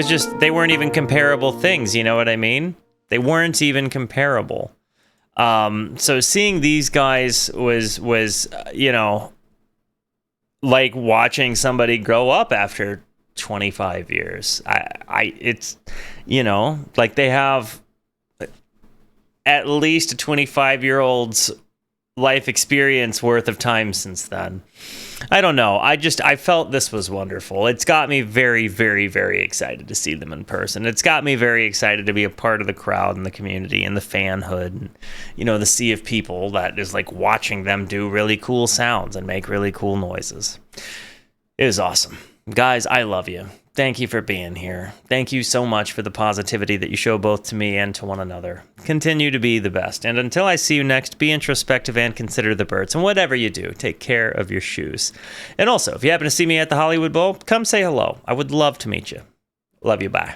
just, they weren't even comparable things, you know what I mean? They weren't even comparable. So seeing these guys was you know, like watching somebody grow up after 25 years. It's, you know, like they have at least a 25-year-old's life experience worth of time since then. I don't know. I felt this was wonderful. It's got me very, very, very excited to see them in person. It's got me very excited to be a part of the crowd and the community and the fanhood and, the sea of people that is like watching them do really cool sounds and make really cool noises. It was awesome. Guys, I love you. Thank you for being here. Thank you so much for the positivity that you show both to me and to one another. Continue to be the best. And until I see you next, be introspective and consider the birds. And whatever you do, take care of your shoes. And also, if you happen to see me at the Hollywood Bowl, come say hello. I would love to meet you. Love you. Bye.